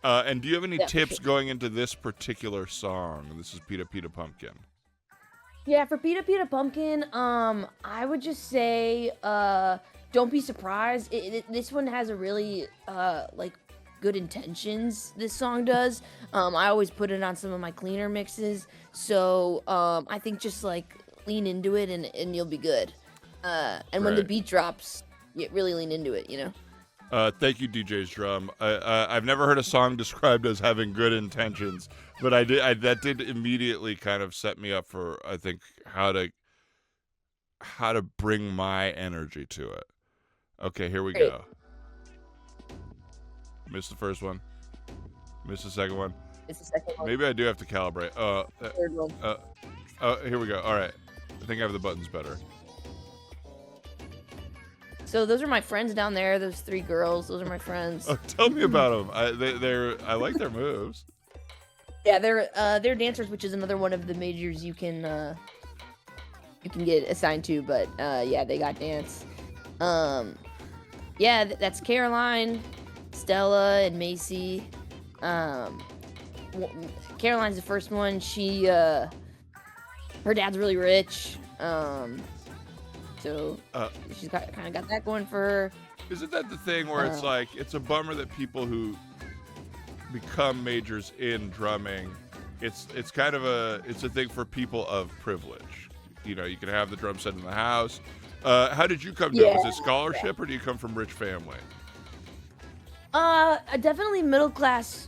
And do you have any tips going into this particular song? This is Pita Pumpkin. Yeah, for Pita Pumpkin, I would just say, don't be surprised. This one has a really, like, good intentions, this song does. I always put it on some of my cleaner mixes. So, I think just, like, lean into it and you'll be good. And when the beat drops, you really lean into it, you know? Thank you, DJ Zrum. I've never heard a song described as having good intentions, but that did immediately kind of set me up for, I think, how to bring my energy to it. Okay, here we go. Missed the first one. Missed the second one. It's the second one. Maybe I do have to calibrate. Third one. Here we go. All right. I think I have the buttons better. So those are my friends down there. Those 3 girls. Those are my friends. Oh, tell me about them. I like their moves. Yeah, they're dancers, which is another one of the majors you can get assigned to. But yeah, they got dance. Yeah, that's Caroline, Stella, and Macy. Caroline's the first one. She her dad's really rich. So she's kind of got that going for her. Isn't that the thing where it's like, it's a bummer that people who become majors in drumming, it's kind of a thing for people of privilege. You know, you can have the drum set in the house. How did you come to it? Was it scholarship, or do you come from rich family? Definitely middle class.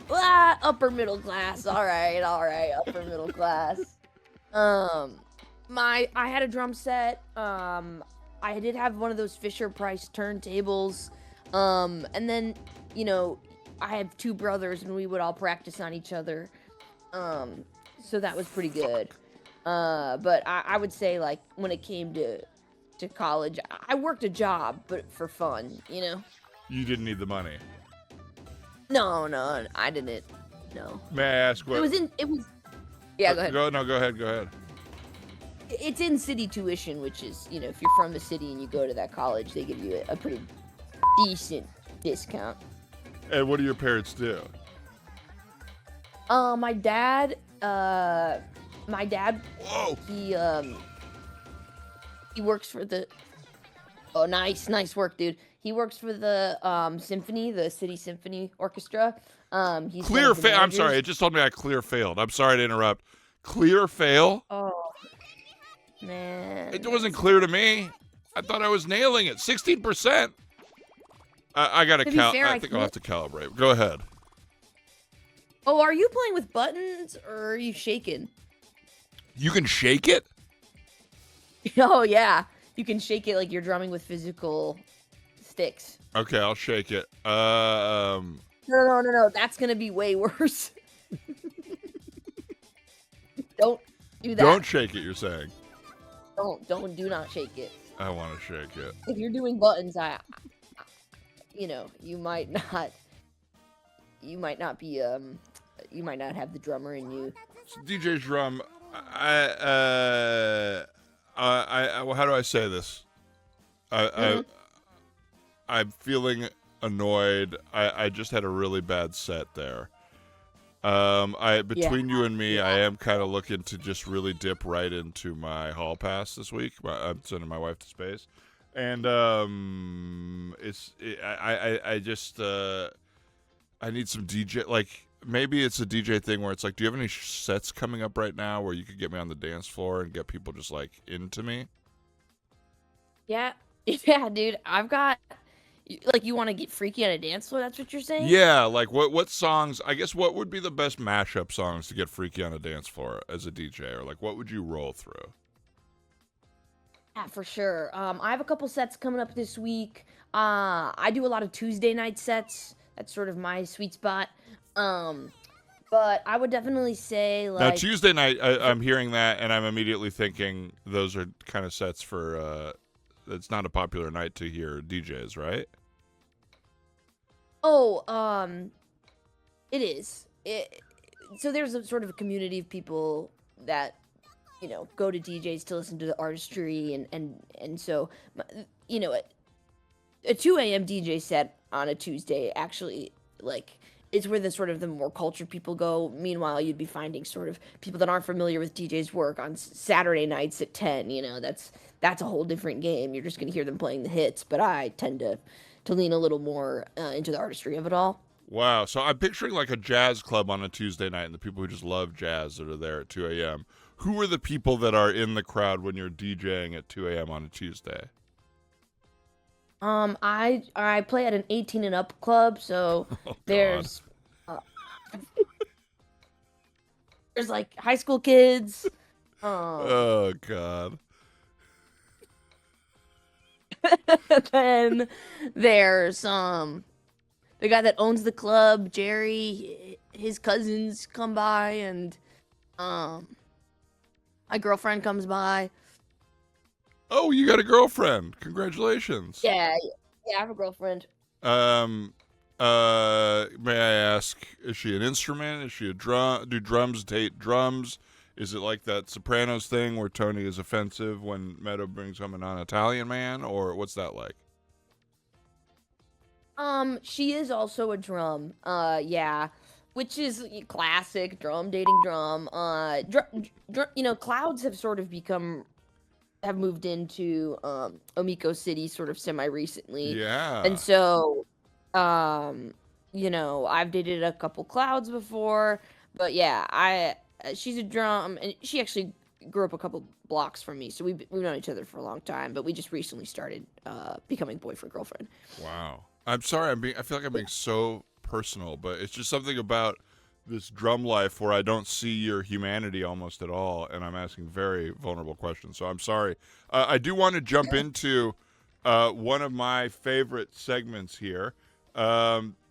Upper middle class. All right, upper middle class. I had a drum set. I did have one of those Fisher Price turntables. And then, you know, I have two brothers, and we would all practice on each other. So that was pretty good. But I would say, like, when it came to college, I worked a job, but for fun, you know? You didn't need the money. No, I didn't. No. May I ask what? It was. Yeah, go ahead. Go ahead. It's in city tuition, which is, you know, if you're from the city and you go to that college, they give you a pretty decent discount. And what do your parents do? My dad, Whoa! he works for the. Oh, nice work, dude. He works for the symphony, the city symphony orchestra. He's Clear fail. I'm sorry, it just told me I clear failed. I'm sorry to interrupt. Clear fail? Oh, man. It wasn't clear to me. I thought I was nailing it. 16%. I gotta count. I think I'll have to calibrate. Go ahead. Oh, are you playing with buttons, or are you shaking? You can shake it? Oh, yeah. You can shake it like you're drumming with physical sticks. Okay, I'll shake it. No. That's gonna be way worse. Don't do that. Don't shake it, you're saying. Do not shake it. I want to shake it. If you're doing buttons, you might not be, you might not have the drummer in you. So DJ Zrum, how do I say this? I'm feeling annoyed. I just had a really bad set there. Between you and me, I am kind of looking to just really dip right into my hall pass this week. I'm sending my wife to space, and I need some DJ. Like, maybe it's a DJ thing where it's like, do you have any sets coming up right now where you could get me on the dance floor and get people just like into me? Yeah, dude. I've got. Like, you want to get freaky on a dance floor? That's what you're saying? Yeah, like what songs, I guess, what would be the best mashup songs to get freaky on a dance floor as a DJ? Or, like, what would you roll through? Yeah, for sure. I have a couple sets coming up this week. I do a lot of Tuesday night sets. That's sort of my sweet spot. But I would definitely say, like... Now, Tuesday night, I'm hearing that, and I'm immediately thinking those are kind of sets for... it's not a popular night to hear DJs, right? Oh, it is. So there's a sort of a community of people that, you know, go to DJs to listen to the artistry, and so, you know, a 2 a.m. DJ set on a Tuesday actually, like, is where the sort of the more cultured people go. Meanwhile, you'd be finding sort of people that aren't familiar with DJ's work on Saturday nights at 10. You know, that's a whole different game. You're just gonna hear them playing the hits. But I tend to lean a little more into the artistry of it all. Wow. So I'm picturing like a jazz club on a Tuesday night, and the people who just love jazz that are there at 2 a.m. Who are the people that are in the crowd when you're DJing at 2 a.m. on a Tuesday? I play at an 18 and up club, so there's there's like high school kids. Oh God. Then there's the guy that owns the club, Jerry. His cousins come by, and my girlfriend comes by. Oh, you got a girlfriend. Congratulations. Yeah, I have a girlfriend. May I ask, is she an instrument? Is she a drum? Do drums date drums? Is it like that Sopranos thing where Tony is offensive when Meadow brings home a non-Italian man, or what's that like? She is also a drum. Yeah, which is classic drum dating drum. Clouds have sort of have moved into Omiko City sort of semi recently. Yeah. And so, I've dated a couple clouds before, but yeah, she's a drum, and she actually grew up a couple blocks from me, so we've known each other for a long time, but we just recently started becoming boyfriend girlfriend. Wow. I'm sorry. I feel like I'm being so personal, but it's just something about this drum life where I don't see your humanity almost at all, and I'm asking very vulnerable questions. So I'm sorry. I do want to jump into one of my favorite segments here.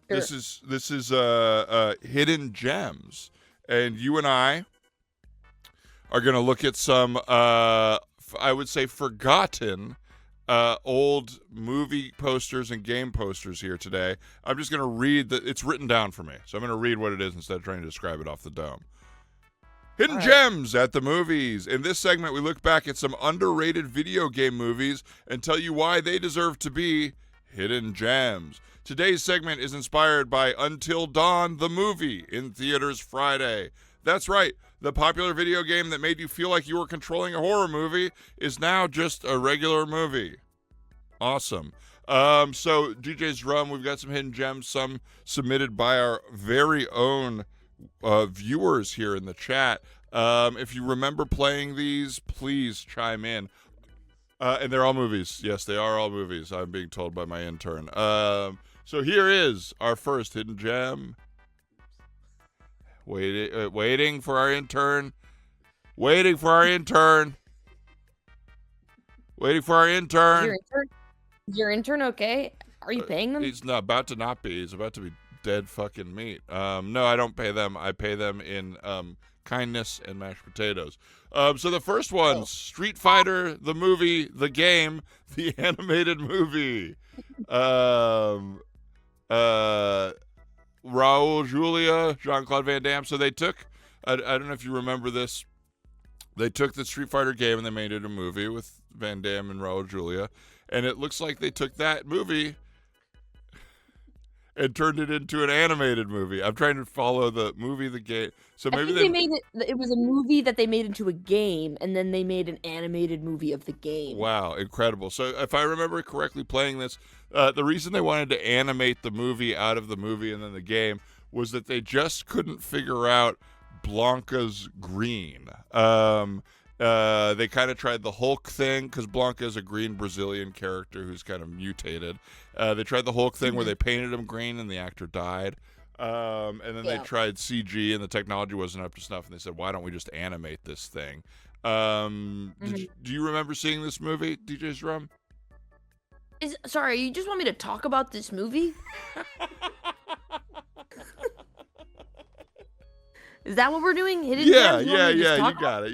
This is Hidden Gems, and you and I are going to look at some, I would say, forgotten old movie posters and game posters here today. I'm just going to read it's written down for me, so I'm going to read what it is instead of trying to describe it off the dome. Hidden Gems at the Movies. In this segment, we look back at some underrated video game movies and tell you why they deserve to be hidden gems. Today's segment is inspired by Until Dawn, the movie, in theaters Friday. That's right. The popular video game that made you feel like you were controlling a horror movie is now just a regular movie. Awesome. So, DJ's Zrum, we've got some hidden gems, some submitted by our very own viewers here in the chat. If you remember playing these, please chime in. And they're all movies. Yes, they are all movies, I'm being told by my intern. So here is our first hidden gem. Waiting for our intern. Waiting for our intern. Waiting for our intern. Is your intern okay? Are you paying them? He's about to not be. He's about to be dead fucking meat. No, I don't pay them. I pay them in kindness and mashed potatoes. So the first one, Street Fighter, the movie, the game, the animated movie. Raul Julia, Jean-Claude Van Damme. So they took, I don't know if you remember this, they took the Street Fighter game and they made it a movie with Van Damme and Raul Julia. And it looks like they took that movie and turned it into an animated movie. I'm trying to follow the movie, the game. So maybe they made it. It was a movie that they made into a game, and then they made an animated movie of the game. Wow, incredible! So if I remember correctly, playing this, the reason they wanted to animate the movie out of the movie and then the game was that they just couldn't figure out Blanca's green. They kind of tried the Hulk thing because Blanca is a green Brazilian character who's kind of mutated. They tried the Hulk thing where they painted him green and the actor died. And then they tried CG and the technology wasn't up to snuff. And they said, why don't we just animate this thing? Do you remember seeing this movie, DJ Zrum? Sorry, you just want me to talk about this movie? Is that what we're doing? Hidden gems? Yeah. You got it.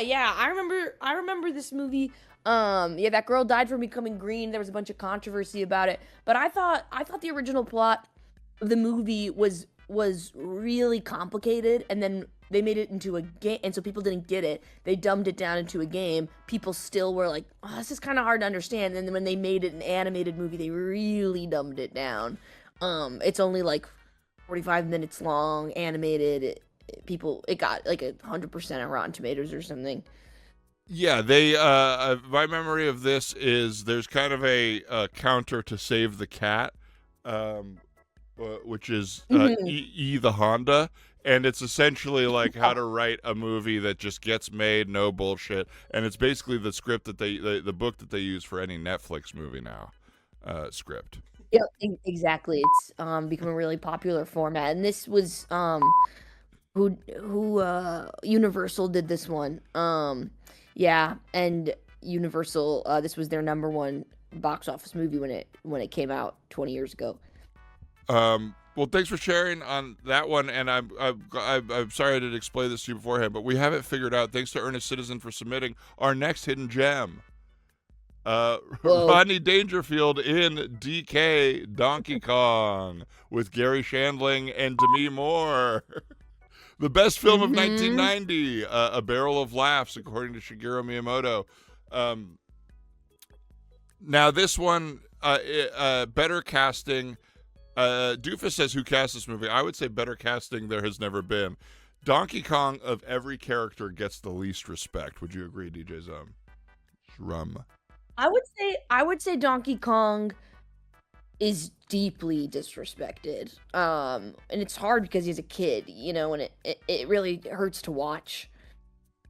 Yeah, I remember this movie. That girl died from becoming green. There was a bunch of controversy about it, but I thought the original plot of the movie was really complicated, and then they made it into a game, and so people didn't get it. They dumbed it down into a game. People still were like, "Oh, this is kind of hard to understand." And then when they made it an animated movie, they really dumbed it down. It's only like 45 minutes long, animated. It got like 100% on Rotten Tomatoes or something. Yeah, they. My memory of this is there's kind of a counter to Save the Cat, which is the Honda, and it's essentially like how to write a movie that just gets made, no bullshit, and it's basically the script that the book that they use for any Netflix movie now, script. Yeah, exactly. It's become a really popular format, and this was who Universal did this one. Yeah, and Universal, this was their number one box office movie when it came out 20 years ago. Well, thanks for sharing on that one, and I'm sorry I didn't explain this to you beforehand, but we have it figured out. Thanks to Earnest Citizen for submitting our next hidden gem. Whoa. Rodney Dangerfield in DK Donkey Kong with Gary Shandling and Demi Moore. The best film of 1990, A Barrel of Laughs, according to Shigeru Miyamoto. Now, this one, better casting. Doofus says, who cast this movie? I would say better casting there has never been. Donkey Kong, of every character, gets the least respect. Would you agree, DJ Zrum? I would say Donkey Kong is deeply disrespected. And it's hard because he's a kid, you know, and it really hurts to watch.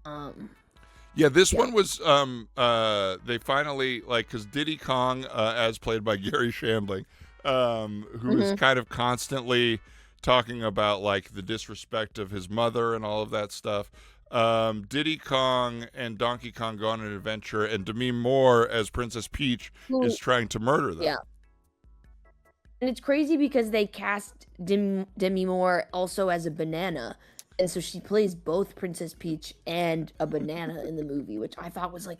Yeah, this one was, they finally, like, because Diddy Kong, as played by Gary Shandling, who is kind of constantly talking about, like, the disrespect of his mother and all of that stuff. Diddy Kong and Donkey Kong go on an adventure, and Demi Moore, as Princess Peach, is trying to murder them. Yeah. And it's crazy because they cast Demi Moore also as a banana. And so she plays both Princess Peach and a banana in the movie, which I thought was like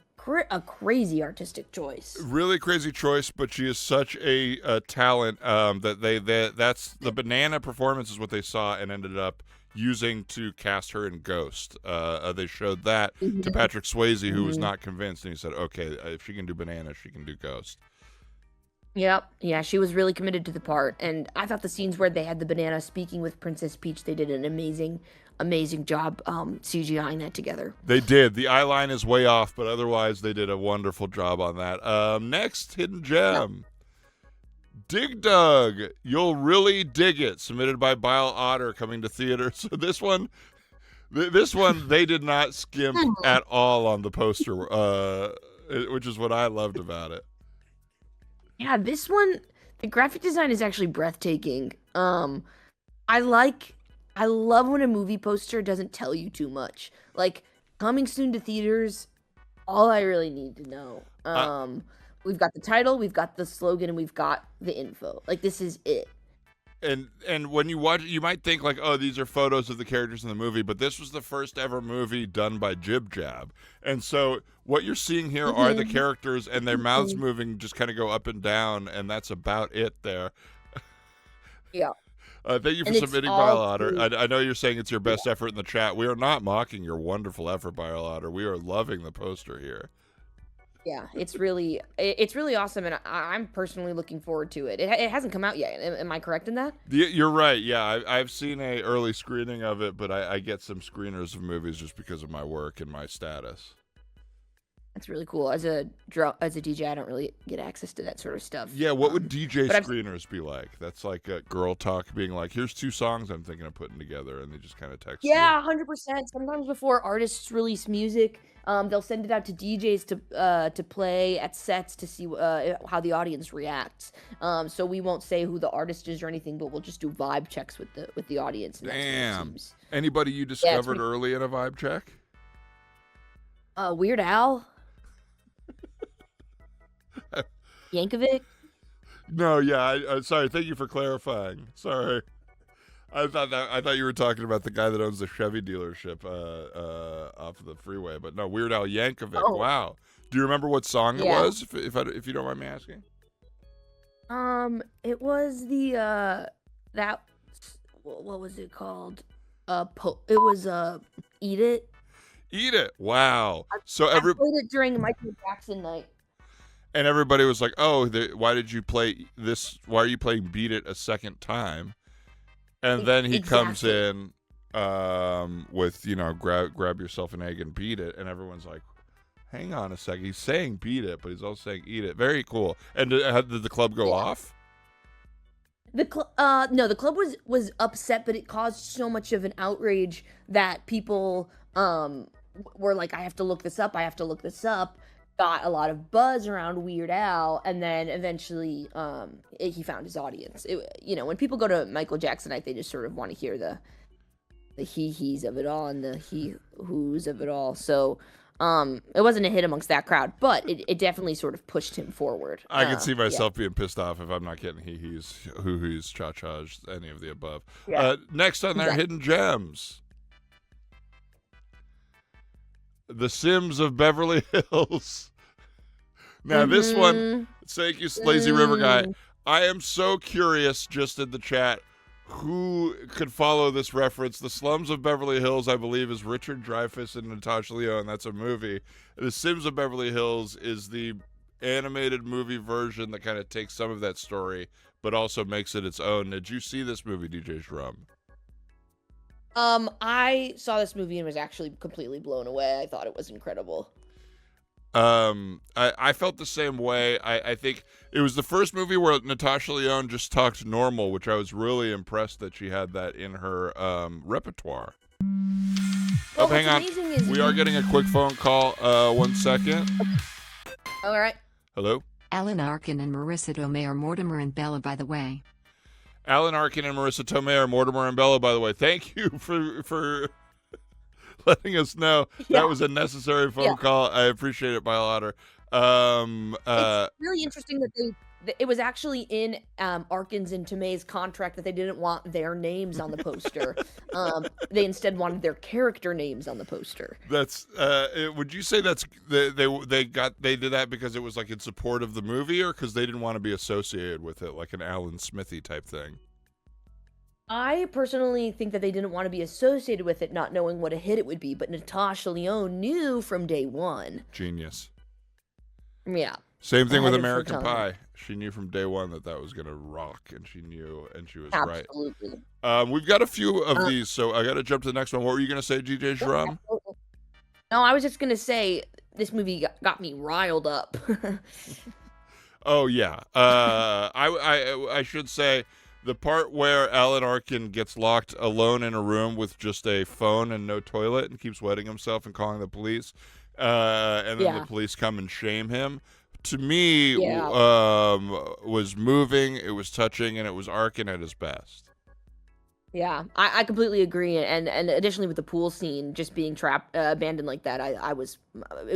a crazy artistic choice. Really crazy choice, but she is such a talent that that's the banana performance is what they saw and ended up using to cast her in Ghost. They showed that to Patrick Swayze, who was not convinced, and he said, "Okay, if she can do banana, she can do Ghost." Yep. Yeah, she was really committed to the part. And I thought the scenes where they had the banana speaking with Princess Peach, they did an amazing job CGIing that together. They did. The eye line is way off, but otherwise they did a wonderful job on that. Next hidden gem. Dig Dug, You'll Really Dig It, submitted by Bile Otter, coming to theater. So this one they did not skimp at all on the poster, which is what I loved about it. Yeah, this one, the graphic design is actually breathtaking. I love when a movie poster doesn't tell you too much. Like, coming soon to theaters, all I really need to know. We've got the title, we've got the slogan, and we've got the info. Like, this is it. And when you watch it, you might think like, oh, these are photos of the characters in the movie, but this was the first ever movie done by Jib Jab. And so what you're seeing here are the characters, and their mouths moving just kind of go up and down, and that's about it there. Yeah. Thank you for submitting, Bile Otter. I know you're saying it's your best effort in the chat. We are not mocking your wonderful effort, Bile Otter. We are loving the poster here. Yeah, it's really awesome, and I'm personally looking forward to it. It hasn't come out yet. Am I correct in that? You're right. Yeah, I've seen a early screening of it, but I get some screeners of movies just because of my work and my status. That's really cool. As a DJ, I don't really get access to that sort of stuff. Yeah, what would DJ screeners be like? That's like a girl talk being like, here's 2 songs I'm thinking of putting together, and they just kind of text you. 100%. Sometimes before artists release music, they'll send it out to DJs to play at sets to see how the audience reacts. So we won't say who the artist is or anything, but we'll just do vibe checks with the audience. Damn. Anybody you discovered early in a vibe check? Weird Al. Yankovic? No, yeah. Sorry. Thank you for clarifying. Sorry. I thought you were talking about the guy that owns the Chevy dealership off of the freeway, but no, Weird Al Yankovic. Oh. Wow. Do you remember what song it was? If you don't mind me asking. It was the what was it called? It was Eat It. Eat It. Wow. I played it during Michael Jackson night. And everybody was like, "Oh, why did you play this? Why are you playing Beat It a second time?" And then he comes in with, grab yourself an egg and beat it, and everyone's like, "Hang on a second, he's saying beat it, but he's also saying eat it." Very cool. And did the club go off? No, the club was upset, but it caused so much of an outrage that people were like, I have to look this up. Got a lot of buzz around Weird Al, and then eventually he found his audience. When people go to Michael Jackson night, they just sort of want to hear the he-he's of it all and the he-who's of it all. So it wasn't a hit amongst that crowd, but it definitely sort of pushed him forward. I can see myself being pissed off if I'm not getting he-he's, hoo-hoo's, cha-cha's, any of the above. Yeah. Next on their hidden gems. The Sims of Beverly Hills. Now this one, Mhm. thank you, Lazy River Guy. Mm. I am so curious, just in the chat, who could follow this reference. The Slums of Beverly Hills, I believe, is Richard Dreyfuss and Natasha Lyonne. That's a movie. The Sims of Beverly Hills is the animated movie version that kind of takes some of that story, but also makes it its own. Did you see this movie, DJ Zrum? I saw this movie and was actually completely blown away. I thought it was incredible. I felt the same way. I think it was the first movie where Natasha Lyonne just talked normal, which I was really impressed that she had that in her repertoire. Well, hang on. what's amazing is We are getting a quick phone call. 1 second. all right. Hello? Alan Arkin and Marissa Tomei are Mortimer and Bella, by the way. Alan Arkin and Marissa Tomei are Mortimer and Bella, by the way. Thank you for letting us know. Yeah. That was a necessary phone call. I appreciate it, Biotter. It's really interesting that it was actually in Arkin's and Tomei's contract that they didn't want their names on the poster. They instead wanted their character names on the poster. That's would you say that's they did that because it was like in support of the movie, or because they didn't want to be associated with it, like an Alan Smithy type thing? I personally think that they didn't want to be associated with it, not knowing what a hit it would be, but Natasha Lyonne knew from day one. Genius. Yeah. Same thing with Ahead of her American time. Pie. She knew from day one that was going to rock, and she knew, and she was Absolutely. right. We've got a few of these, so I got to jump to the next one. What were you going to say, DJ Zrum? No, I was just going to say this movie got me riled up. Oh yeah. I should say the part where Alan Arkin gets locked alone in a room with just a phone and no toilet and keeps wetting himself and calling the police, and then the police come and shame him. To me, was moving. It was touching, and it was Arkin at his best. Yeah, I completely agree, and additionally with the pool scene, just being trapped, abandoned like that, it was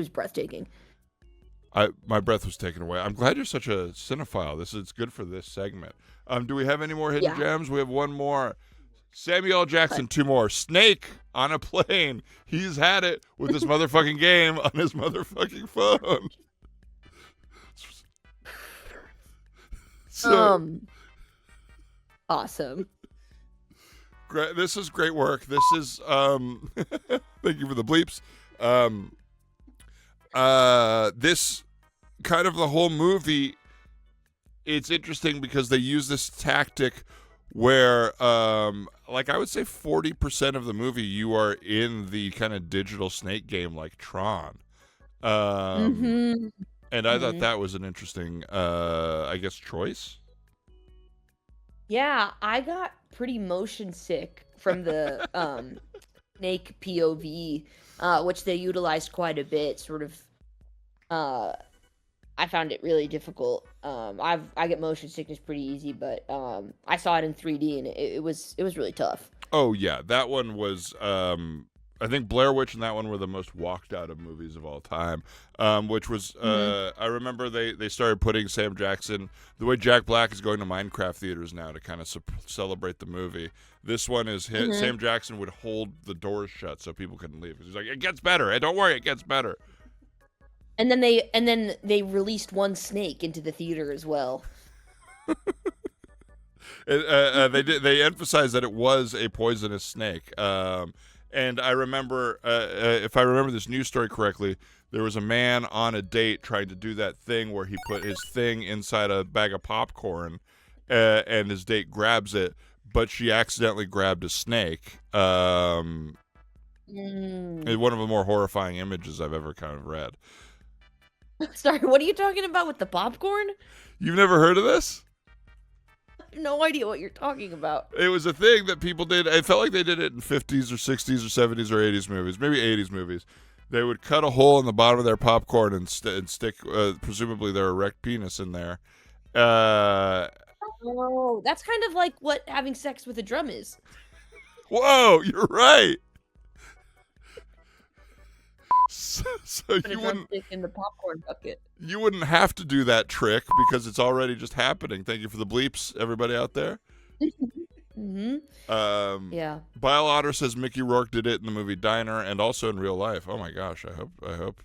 breathtaking. My breath was taken away. I'm glad you're such a cinephile. It's good for this segment. Do we have any more hidden gems? We have one more. Samuel L. Jackson, two more. Snake on a plane. He's had it with this motherfucking game on his motherfucking phone. So, awesome. Great. This is great work. This is thank you for the bleeps. This kind of the whole movie, it's interesting because they use this tactic where like I would say 40% of the movie you are in the kind of digital snake game like Tron. And I thought that was an interesting I guess choice. Yeah, I got pretty motion sick from the snake POV, which they utilized quite a bit. Sort of, I found it really difficult. I get motion sickness pretty easy, but I saw it in 3D and it was really tough. Oh yeah, that one was. I think Blair Witch and that one were the most walked out of movies of all time. Which was, I remember they started putting Sam Jackson, the way Jack Black is going to Minecraft theaters now to kind of celebrate the movie. This one is Sam Jackson would hold the doors shut so people couldn't leave. He's like, it gets better. Hey, don't worry, it gets better. And then they released one snake into the theater as well. They emphasized that it was a poisonous snake. And I remember, if I remember this news story correctly, there was a man on a date trying to do that thing where he put his thing inside a bag of popcorn, and his date grabs it, but she accidentally grabbed a snake. One of the more horrifying images I've ever kind of read. Sorry, what are you talking about with the popcorn? You've never heard of this? No idea what you're talking about. It was a thing that people did. It felt like they did it in 50s or 60s or 70s or 80s movies, maybe 80s movies. They would cut a hole in the bottom of their popcorn and stick, presumably their erect penis in there. Oh, that's kind of like what having sex with a drum is. Whoa, you're right. So Put a you wouldn't drumstick in the popcorn bucket. you wouldn't have to do that trick because it's already just happening. Thank you for the bleeps, everybody out there. Yeah. Bile Otter says Mickey Rourke did it in the movie Diner and also in real life. Oh my gosh, I hope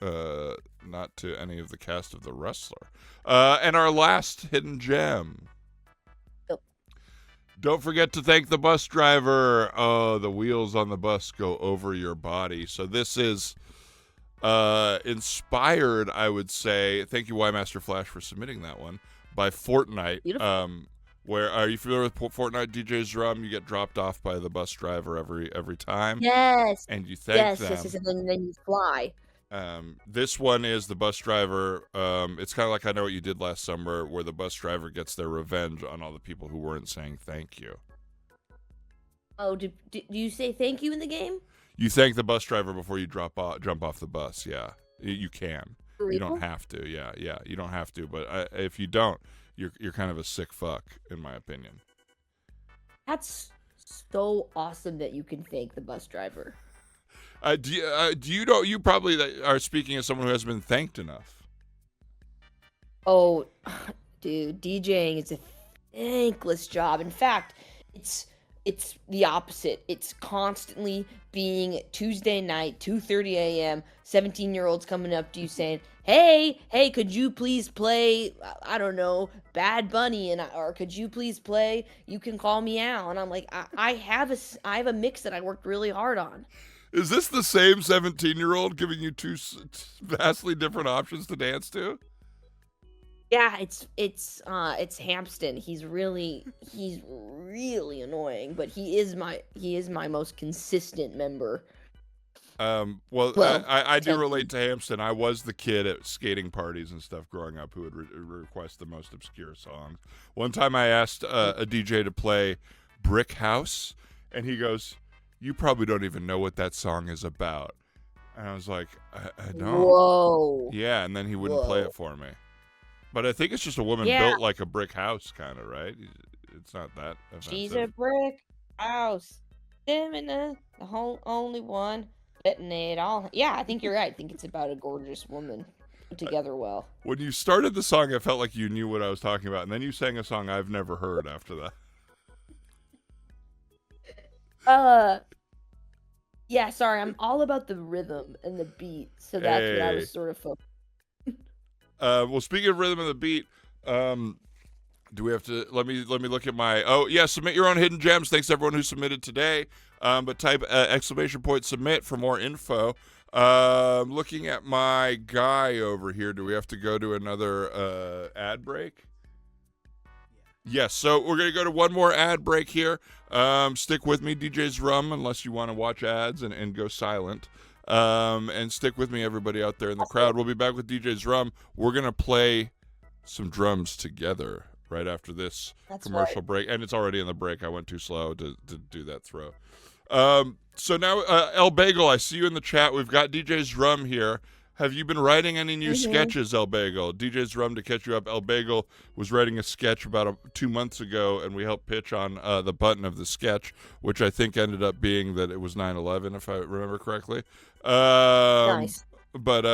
not to any of the cast of The Wrestler. And our last hidden gem. Yep. Don't forget to thank the bus driver. Oh, the wheels on the bus go over your body. So this is inspired, I would say. Thank you, Y Master Flash, for submitting that one. By Fortnite. Beautiful. Where are you familiar with Fortnite DJ Zrum? You get dropped off by the bus driver every time. Yes. And you thank them. Yes, and then you fly. This one is the bus driver. It's kind of like I Know What You Did Last Summer, where the bus driver gets their revenge on all the people who weren't saying thank you. Oh, do you say thank you in the game? You thank the bus driver before you jump off the bus. Yeah, you can. For You real? don't have to. Yeah, you don't have to. But if you don't, you're kind of a sick fuck, in my opinion. That's so awesome that you can thank the bus driver. Do you know? You probably are speaking as someone who hasn't been thanked enough. Oh, dude, DJing is a thankless job. In fact, it's the opposite. It's constantly being Tuesday night, 2:30 a.m., 17-year-olds coming up to you saying, hey, could you please play, I don't know, Bad Bunny, or could you please play You Can Call Me Out? And I'm like, I have a mix that I worked really hard on. Is this the same 17-year-old giving you two vastly different options to dance to? Yeah, it's Hampton. He's really annoying, but he is my most consistent member. Well, I do relate to Hampton. I was the kid at skating parties and stuff growing up who would request the most obscure songs. One time I asked a DJ to play Brick House, and he goes, "You probably don't even know what that song is about." And I was like, I don't. Whoa. Yeah, and then he wouldn't play it for me. But I think it's just a woman built like a brick house, kind of, right? It's not that offensive. She's a brick house. The whole only one. Letting it all. Yeah, I think you're right. I think it's about a gorgeous woman put together well. When you started the song, I felt like you knew what I was talking about, and then you sang a song I've never heard after that. Yeah, sorry. I'm all about the rhythm and the beat, so that's what I was sort of focused. Well, speaking of rhythm and the beat, do we have to let me look at my submit your own hidden gems. Thanks to everyone who submitted today. But type !submit for more info. Looking at my guy over here, do we have to go to another ad break? Yes, so we're going to go to one more ad break here. Stick with me, DJ Zrum, unless you want to watch ads and go silent. And stick with me, everybody out there in the crowd. We'll be back with DJ Zrum. We're going to play some drums together right after this commercial break. And it's already in the break. I went too slow to do that throw. So now, El Bagel, I see you in the chat. We've got DJ Zrum here. Have you been writing any new sketches, El Bagel? DJ Zrum, to catch you up, El Bagel was writing a sketch about 2 months ago, and we helped pitch on the button of the sketch, which I think ended up being that it was 9/11, if I remember correctly. Nice. But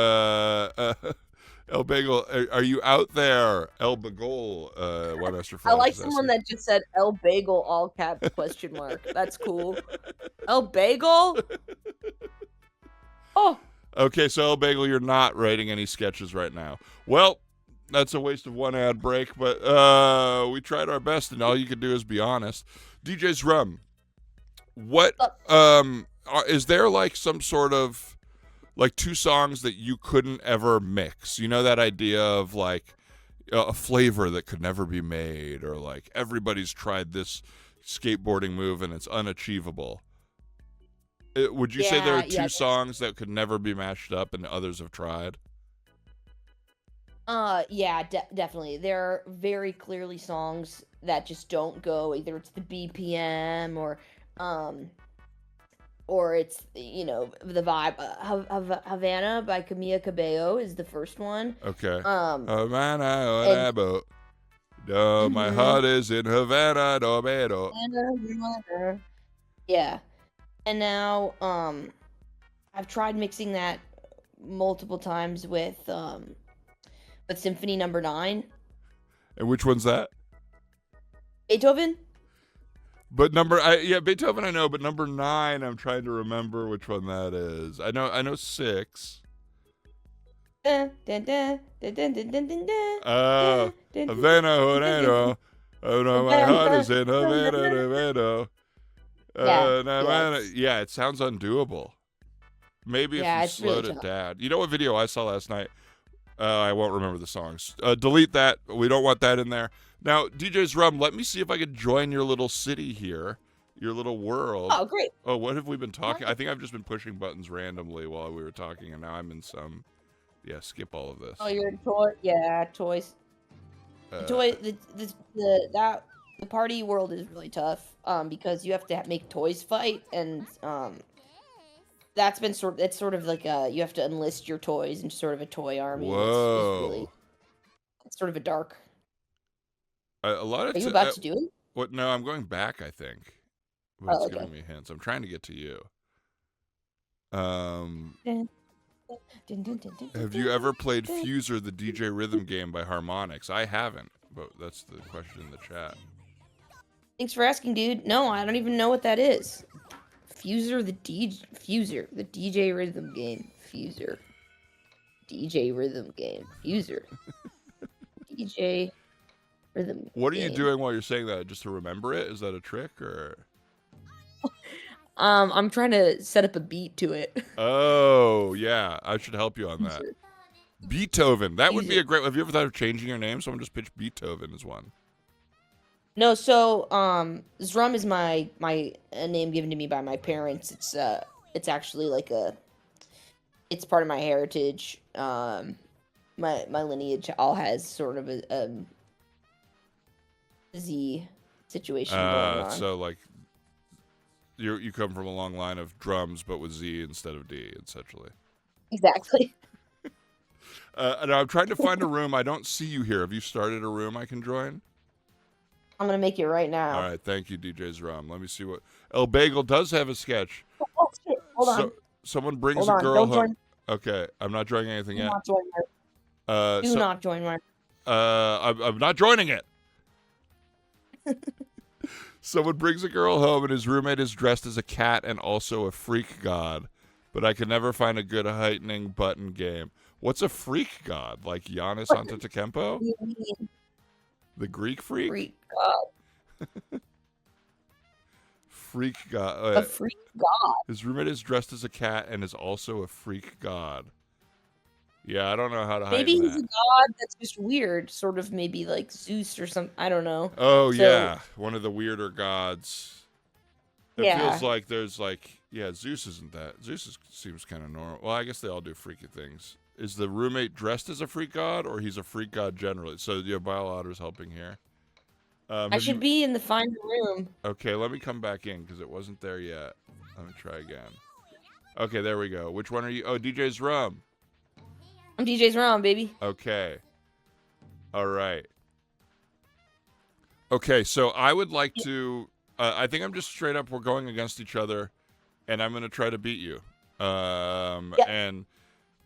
El Bagel, are you out there? El Bagel, Webmaster Flash. I like someone that just said El Bagel, all caps, question mark. That's cool. El Bagel? Oh. Okay, so El Bagel, you're not writing any sketches right now. Well, that's a waste of one ad break, but we tried our best, and all you could do is be honest. DJ Zrum, what is there like some sort of like two songs that you couldn't ever mix? You know that idea of like a flavor that could never be made, or like everybody's tried this skateboarding move and it's unachievable. Would you say there are two songs that could never be mashed up and others have tried? Yeah, definitely. There are very clearly songs that just don't go. Either it's the BPM or it's, you know, the vibe. Havana by Camila Cabello is the first one. Okay. Havana, my heart is in Havana, Yeah. And now, I've tried mixing that multiple times with Symphony Number 9. And which one's that? Beethoven. But Beethoven I know, but number 9 I'm trying to remember which one that is. I know 6. Havana, Havana. Oh no, my heart is in Havana, Havana. Yeah, it sounds undoable. Maybe if Yeah, you it's really slowed it tough. down. You know what video I saw last night? I won't remember the songs. Delete that. We don't want that in there. Now, DJ Zrum, let me see if I could join your little city here, your little world. Oh, great. Oh, what have we been talking? I think I've just been pushing buttons randomly while we were talking, and now I'm in some. Yeah, skip all of this. Oh, you're a toy. Yeah, toys. The party world is really tough. Because you have to make toys fight, and it's sort of like you have to enlist your toys into sort of a toy army. Whoa. It's sort of a dark. A lot of. Are you about to do it? What? No, I'm going back. I think. But it's Oh, okay. giving me hints. I'm trying to get to you. Have you ever played Fuser, the DJ rhythm game by Harmonix? I haven't, but that's the question in the chat. Thanks for asking, dude. No, I don't even know what that is. Fuser, the DJ rhythm game. Fuser. DJ rhythm game. Fuser. DJ rhythm What are you game. doing while you're saying that? Just to remember it? Is that a trick or? I'm trying to set up a beat to it. Oh, yeah. I should help you on that. Fuser. Beethoven. That would be Fuser. a great. Have you ever thought of changing your name? Someone just pitched Beethoven as one. No, so Zrum is my name given to me by my parents. It's actually like it's part of my heritage. My lineage all has sort of a Z situation going on. So like you come from a long line of drums, but with Z instead of D, essentially. Exactly. And I'm trying to find a room. I don't see you here. Have you started a room I can join? I'm gonna make it right now. All right, thank you, DJ Zrum. Let me see what El Bagel does have a sketch. Oh shit! Hold on. Someone brings Hold a on. girl Don't home. join. Okay, I'm not joining anything Do yet. not join my. Do not join my. I'm not joining it. Someone brings a girl home and his roommate is dressed as a cat and also a freak god, but I can never find a good heightening button game. What's a freak god? Like Giannis Antetokounmpo? The Greek freak? Freak god. Freak god. A freak god. His roommate is dressed as a cat and is also a freak god. Yeah, I don't know how to hide Maybe he's that. a god that's just weird, sort of maybe like Zeus or something. I don't know. Oh, So- yeah. One of the weirder gods. It Yeah. feels like there's like, yeah, Zeus isn't that. Seems kind of normal. Well, I guess they all do freaky things. Is the roommate dressed as a freak god or he's a freak god generally? So, yeah, BioLouder's helping here. I should be in the find a room. Okay, let me come back in because it wasn't there yet. Let me try again. Okay, there we go. Which one are you? Oh, DJ's Rum. I'm DJ's Rom, baby. Okay. All right. Okay, so I would like to. I think I'm just straight up. We're going against each other, and I'm going to try to beat you. And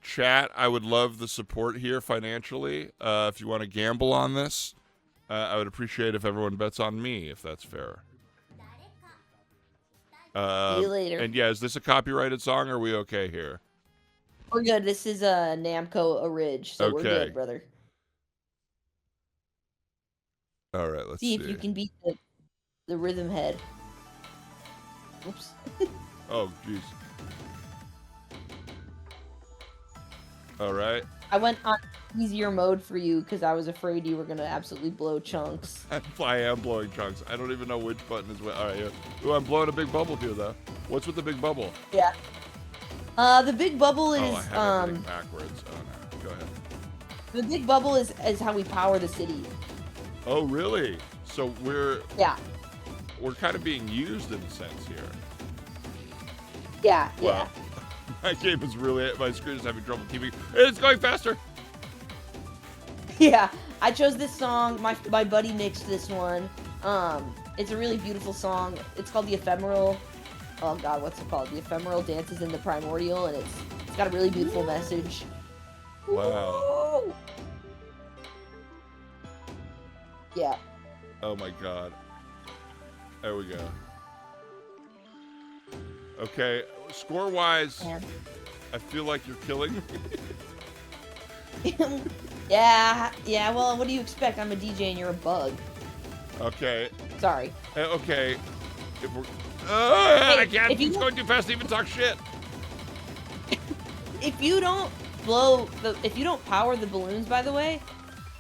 chat, I would love the support here financially. If you want to gamble on this, I would appreciate if everyone bets on me, if that's fair. See you later. And yeah, is this a copyrighted song? Or are we okay here? We're good. This is a Namco Orig, so we're Okay. good, brother. All right, let's See see. if you can beat the rhythm head. Oops. Oh, jeez. All right. I went on easier mode for you because I was afraid you were gonna absolutely blow chunks. I am blowing chunks. I don't even know which button is what. All right, here. Ooh, I'm blowing a big bubble here, though. What's with the big bubble? Yeah. The big bubble is Oh, I have everything backwards. Oh, no. Go ahead. the big bubble is how we power the city. Oh, really? So we're Yeah. kind of being used in a sense here. Yeah. Wow. My game is really, my screen is having trouble keeping. It's going faster. Yeah. I chose this song. My buddy mixed this one. It's a really beautiful song. It's called The Ephemeral. Oh God, what's it called? The Ephemeral Dances in the Primordial, and it's got a really beautiful message. Wow. Woo! Yeah. Oh my god. There we go. Okay, score-wise, Yeah. I feel like you're killing me. Yeah. Well, what do you expect? I'm a DJ and you're a bug. Okay. Sorry. Okay. If we're... I can't. if you It's going too fast to even talk shit. If you don't if you don't power the balloons, by the way,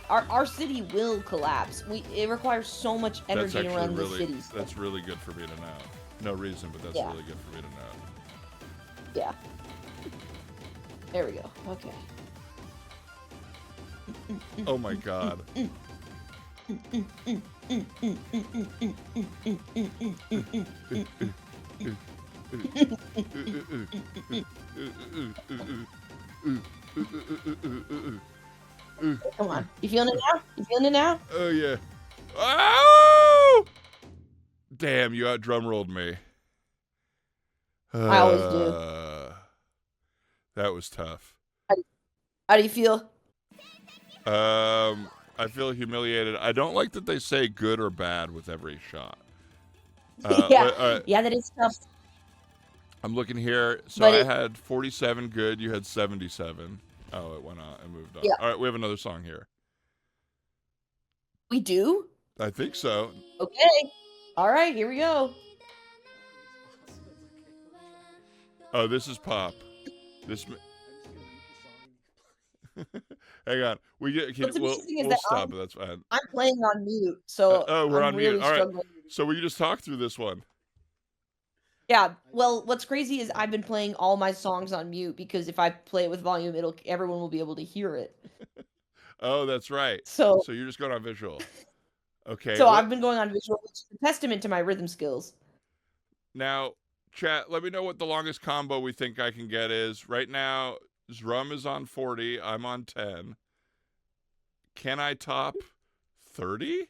our city will collapse. It requires so much That's energy to actually run the really, city. that's really good for me to know. No reason, but that's Yeah. really good for me to know. Yeah. There we go. Okay. Oh my god. Come on. You feeling it now? You feeling it now? Oh yeah. Oh! Damn, you out drum rolled me. I always do. That was tough. How do you feel? I feel humiliated. I don't like that they say good or bad with every shot. Yeah, that is tough. I'm looking here. So But I had 47 good. You had 77. Oh, it went on. It moved on. Yeah. All right, we have another song here. We do? I think so. Okay. All right, here we go. Oh, this is pop. This. Hang on. What's amazing is we'll that stop it. That's fine. I'm playing on mute, so We're I'm on really mute. All right. struggling. So we can just talk through this one. Yeah, well, what's crazy is I've been playing all my songs on mute because if I play it with volume, everyone will be able to hear it. Oh, that's right. So So you're just going on visual. Okay. so I've been going on visual, which is a testament to my rhythm skills. Now, chat, let me know what the longest combo we think I can get is. Right now, Zrum is on 40. I'm on 10. Can I top 30?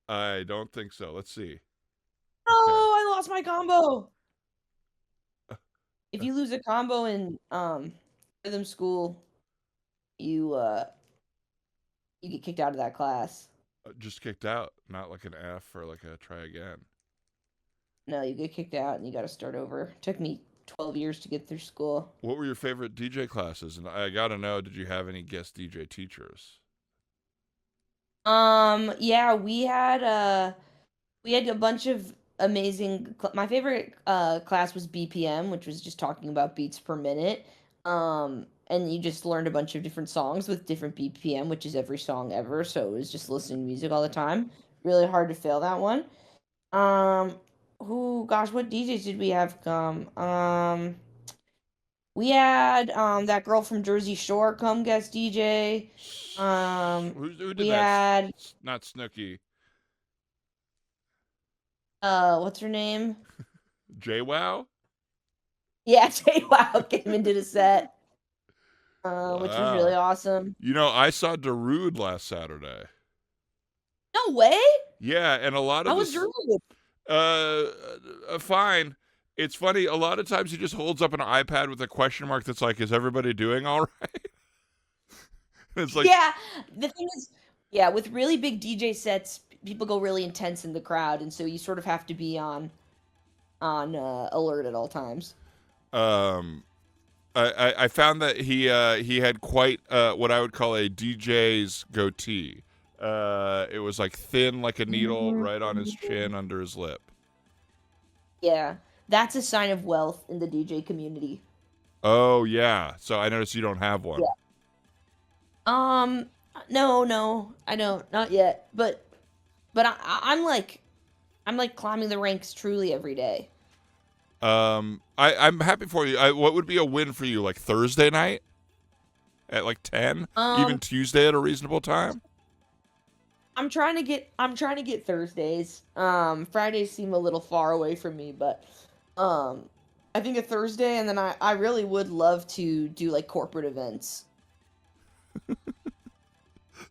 I don't think so. Let's see. Oh, I lost my combo. If you lose a combo in rhythm school, you get kicked out of that class. Just kicked out. Not like an F or like a try again. No, you get kicked out and you got to start over. Took me 12 years to get through school. What were your favorite DJ classes? And I got to know, did you have any guest DJ teachers? Yeah, we had a bunch of amazing my favorite class was BPM, which was just talking about beats per minute. And you just learned a bunch of different songs with different BPM, which is every song ever, so it was just listening to music all the time. Really hard to fail that one. What DJs did we have come? We had that girl from Jersey Shore come guest DJ. Who did We that? had Not Snooki. what's her name? JWoww? Yeah, Wow came into the set, which was really Wow. awesome. You know, I saw Darude last Saturday. No way! Yeah, and a lot of How was this, Drew? fine. It's funny, a lot of times he just holds up an iPad with a question mark that's like, is everybody doing all right? It's like, Yeah, the thing is, yeah, with really big DJ sets, people go really intense in the crowd, and so you sort of have to be on alert at all times. I found that he had quite what I would call a DJ's goatee. It was like thin like a needle right on his chin under his lip. Yeah, that's a sign of wealth in the DJ community. Oh yeah. So I noticed you don't have one. Yeah. No, I don't, not yet. But I'm like climbing the ranks truly every day. I'm happy for you. What would be a win for you? Like Thursday night at like 10? Even Tuesday at a reasonable time? I'm trying to get Thursdays. Fridays seem a little far away from me, but I think a Thursday, and then I really would love to do like corporate events.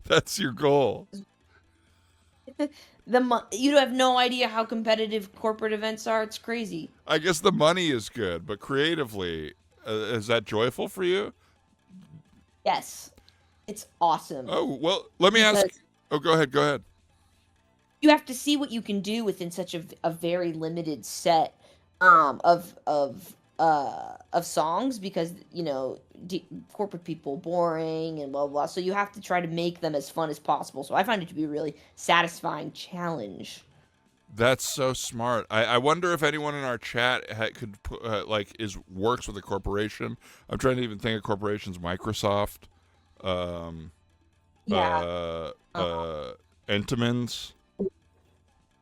That's your goal. You have no idea how competitive corporate events are. It's crazy. I guess the money is good, but creatively, is that joyful for you? Yes, it's awesome. Oh, well, let me ask. Oh, go ahead. You have to see what you can do within such a very limited set of songs, because corporate people boring and blah, blah blah. So you have to try to make them as fun as possible. So I find it to be a really satisfying challenge. That's so smart. I wonder if anyone in our chat could put, works with a corporation. I'm trying to even think of corporations. Microsoft, Yeah. Entenmann's,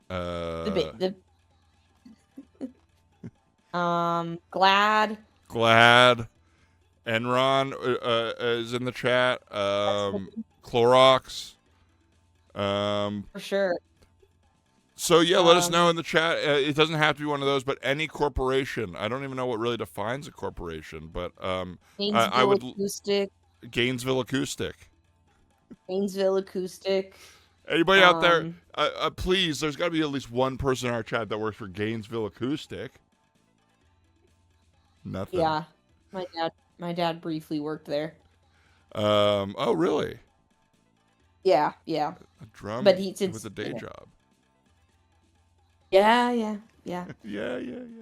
The Glad. Glad, Enron is in the chat. Clorox. For sure. So yeah, let us know in the chat. It doesn't have to be one of those, but any corporation. I don't even know what really defines a corporation, but I would Acoustic. Gainesville Acoustic. Gainesville Acoustic. Anybody out there? Please, there's got to be at least one person in our chat that works for Gainesville Acoustic. Nothing. Yeah, my dad briefly worked there. Oh really? Yeah. A drum, But he since with a day job. Yeah. yeah. DJ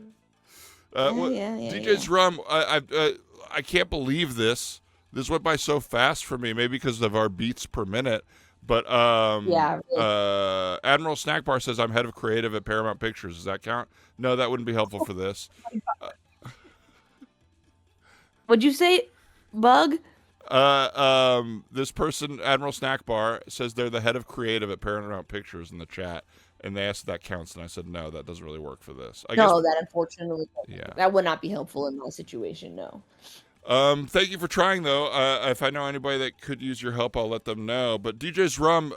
yeah. Zrum, I can't believe this. This went by so fast for me. Maybe because of our beats per minute. But Yeah. Really. Admiral Snackbar says I'm head of creative at Paramount Pictures. Does that count? No, that wouldn't be helpful for this. What'd you say, Bug? This person, Admiral Snackbar, says they're the head of creative at Paramount Pictures in the chat, and they asked if that counts, and I said no, that doesn't really work for this. I guess, that unfortunately, yeah, that would not be helpful in my situation. No. Thank you for trying though. If I know anybody that could use your help, I'll let them know. But DJ Zrum,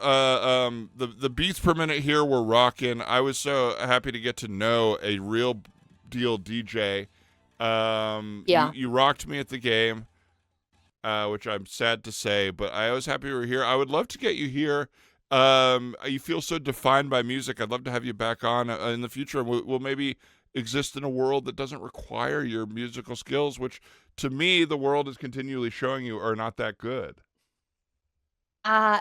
the beats per minute here were rocking. I was so happy to get to know a real deal DJ. Yeah. You rocked me at the game, which I'm sad to say, but I was happy you were here. I would love to get you here. You feel so defined by music. I'd love to have you back on in the future. We'll maybe exist in a world that doesn't require your musical skills, which to me, the world is continually showing you are not that good. I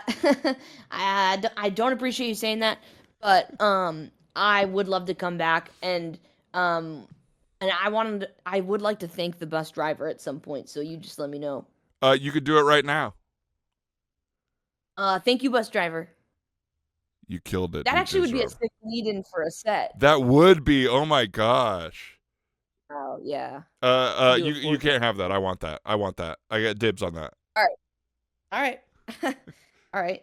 don't appreciate you saying that, but I would love to come back and I would like to thank the bus driver at some point. So you just let me know. You could do it right now. Thank you, bus driver. You killed it. That DJ actually would be a Zrum. sick lead-in for a set. That would be. Oh my gosh. Oh yeah. You can't have that. I want that. I got dibs on that. All right. All right.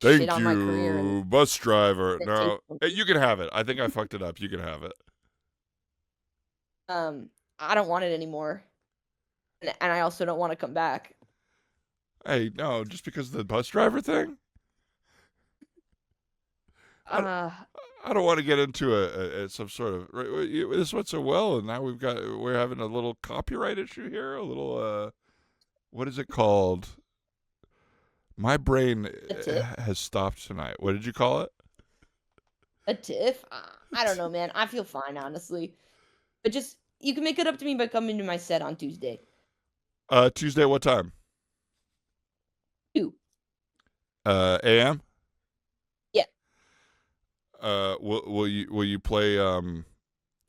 Thank Shit on my career you, and- bus driver. Thank No, you. you can have it. I think I fucked it up. You can have it. I don't want it anymore, and I also don't want to come back. Hey, no, just because of the bus driver thing. I don't want to get into a some sort of this went so well, and now we're having a little copyright issue here. A little what is it called? My brain has stopped tonight. What did you call it? A tiff? I don't know, man. I feel fine, honestly. But just you can make it up to me by coming to my set on Tuesday. Tuesday, what time? 2 a.m. Yeah. Will you play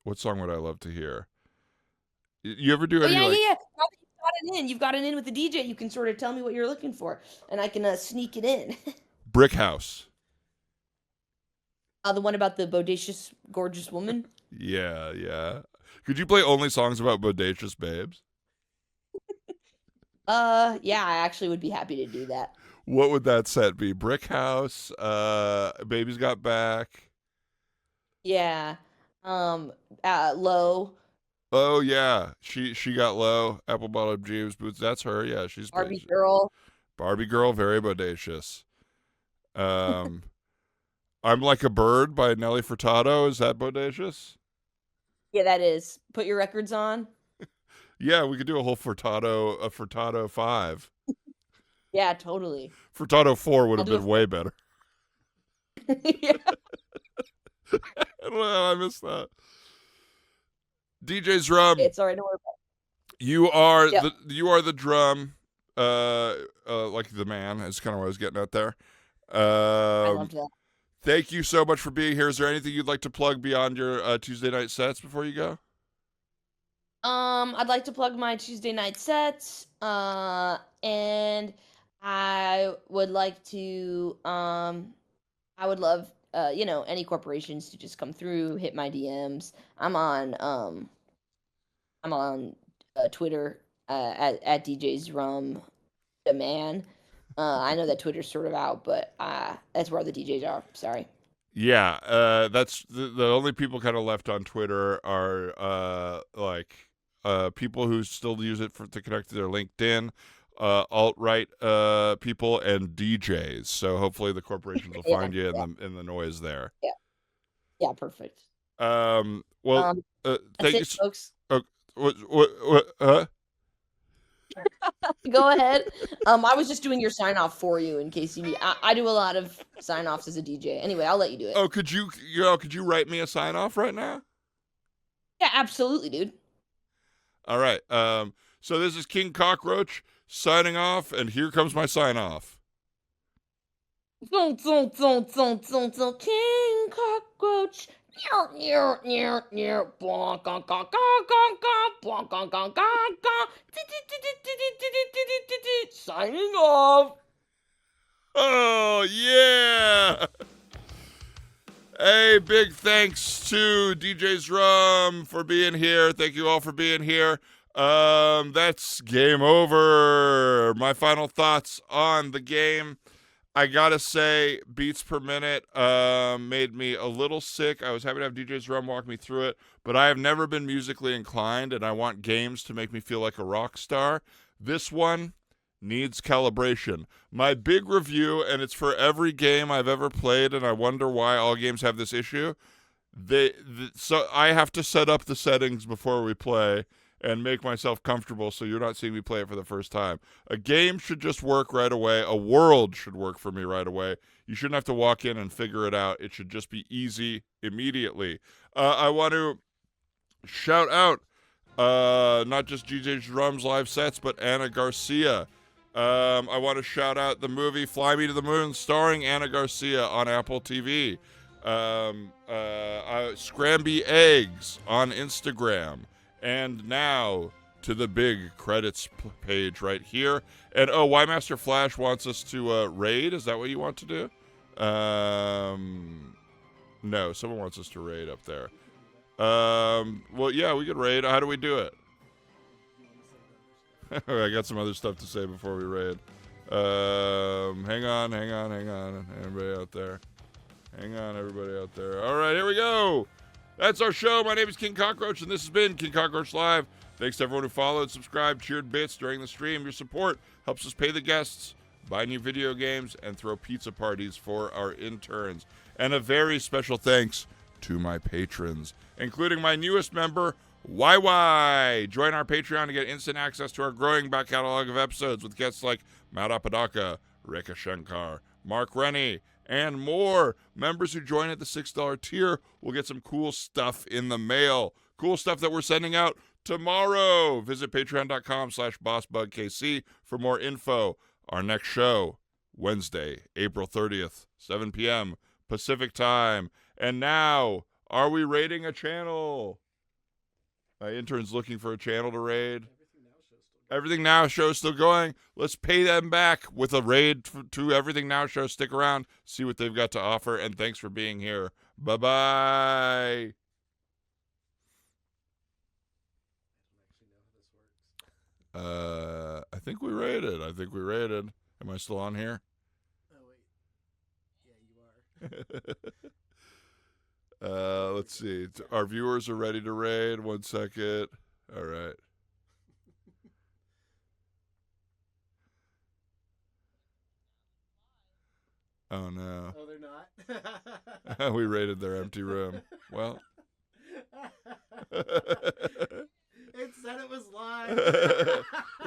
what song would I love to hear? You ever do any yeah. like Now that you've got it in with the DJ, you can sort of tell me what you're looking for, and I can sneak it in. Brick House? The one about the bodacious, gorgeous woman. Yeah. Could you play only songs about bodacious babes? Yeah, I actually would be happy to do that. What would that set be? Brick House, Baby's Got Back. Yeah. Low. Oh yeah, she got low. Apple bottom jeans boots. That's her. Yeah, she's Barbie girl. Barbie girl, very bodacious. I'm Like a Bird by Nelly Furtado. Is that bodacious? Yeah, that is. Put your records on. Yeah, we could do a whole Furtado 5. Yeah, totally. Furtado 4 would I'll have do been way better. Yeah. I don't know how I missed that. DJ Zrum, It's all right. Don't worry about you are Yep. the drum, like the man. Is kind of what I was getting at there. it. I loved that. Thank you so much for being here. Is there anything you'd like to plug beyond your Tuesday night sets before you go? I'd like to plug my Tuesday night sets. And I would like to I would love any corporations to just come through, hit my DMs. I'm on Twitter at DJ Zrum the man. I know that Twitter's sort of out, but that's where the DJs are. Sorry. Yeah, that's the only people kind of left on Twitter are people who still use it to connect to their LinkedIn, alt-right people, and DJs. So hopefully the corporations will Yeah, find you yeah, in the noise there. yeah, perfect. Well, That's thank you. it, folks. What? Go ahead. I was just doing your sign off for you in case you need. I do a lot of sign offs as a DJ. Anyway, I'll let you do it. Oh, could you write me a sign off right now? Yeah, absolutely, dude. All right. So this is King Cockroach signing off, and here comes my sign off. King Cockroach. Signing off. Oh yeah! Hey, big thanks to DJ Zrum for being here. Thank you all for being here. That's game over. My final thoughts on the game. I gotta say, beats per minute made me a little sick. I was happy to have DJ Zrum walk me through it, but I have never been musically inclined, and I want games to make me feel like a rock star. This one needs calibration. My big review, and it's for every game I've ever played, and I wonder why all games have this issue. So I have to set up the settings before we play and make myself comfortable so you're not seeing me play it for the first time. A game should just work right away. A world should work for me right away. You shouldn't have to walk in and figure it out. It should just be easy immediately. I want to shout out not just DJ Drum's live sets, but Anna Garcia. I want to shout out the movie Fly Me to the Moon starring Anna Garcia on Apple TV. Scramby Eggs on Instagram. And now to the big credits page right here. And Why Master Flash wants us to raid. Is that what you want to do? No, someone wants us to raid up there. Well, yeah, we could raid. How do we do it? I got some other stuff to say before we raid. Hang on. Everybody out there. Hang on, everybody out there. All right, here we go. That's our show. My name is King Cockroach, and this has been King Cockroach Live. Thanks to everyone who followed, subscribed, cheered bits during the stream. Your support helps us pay the guests, buy new video games, and throw pizza parties for our interns. And a very special thanks to my patrons, including my newest member, YY. Join our Patreon to get instant access to our growing back catalog of episodes with guests like Matt Apodaca, Rekha Shankar, Mark Rennie, and more. Members who join at the $6 tier will get some cool stuff in the mail. Cool stuff that we're sending out tomorrow. Visit patreon.com/bossbugkc for more info. Our next show, Wednesday, April 30th, 7 p.m. Pacific time. And now, are we raiding a channel? My intern's looking for a channel to raid. Everything Now show is still going. Let's pay them back with a raid to Everything Now show. Stick around, see what they've got to offer, and thanks for being here. Bye-bye. I think we raided. Am I still on here? Oh, wait. Yeah, you are. Let's see. Our viewers are ready to raid. 1 second. All right. Oh, no. Oh, they're not? We raided their empty room. Well. It said it was live.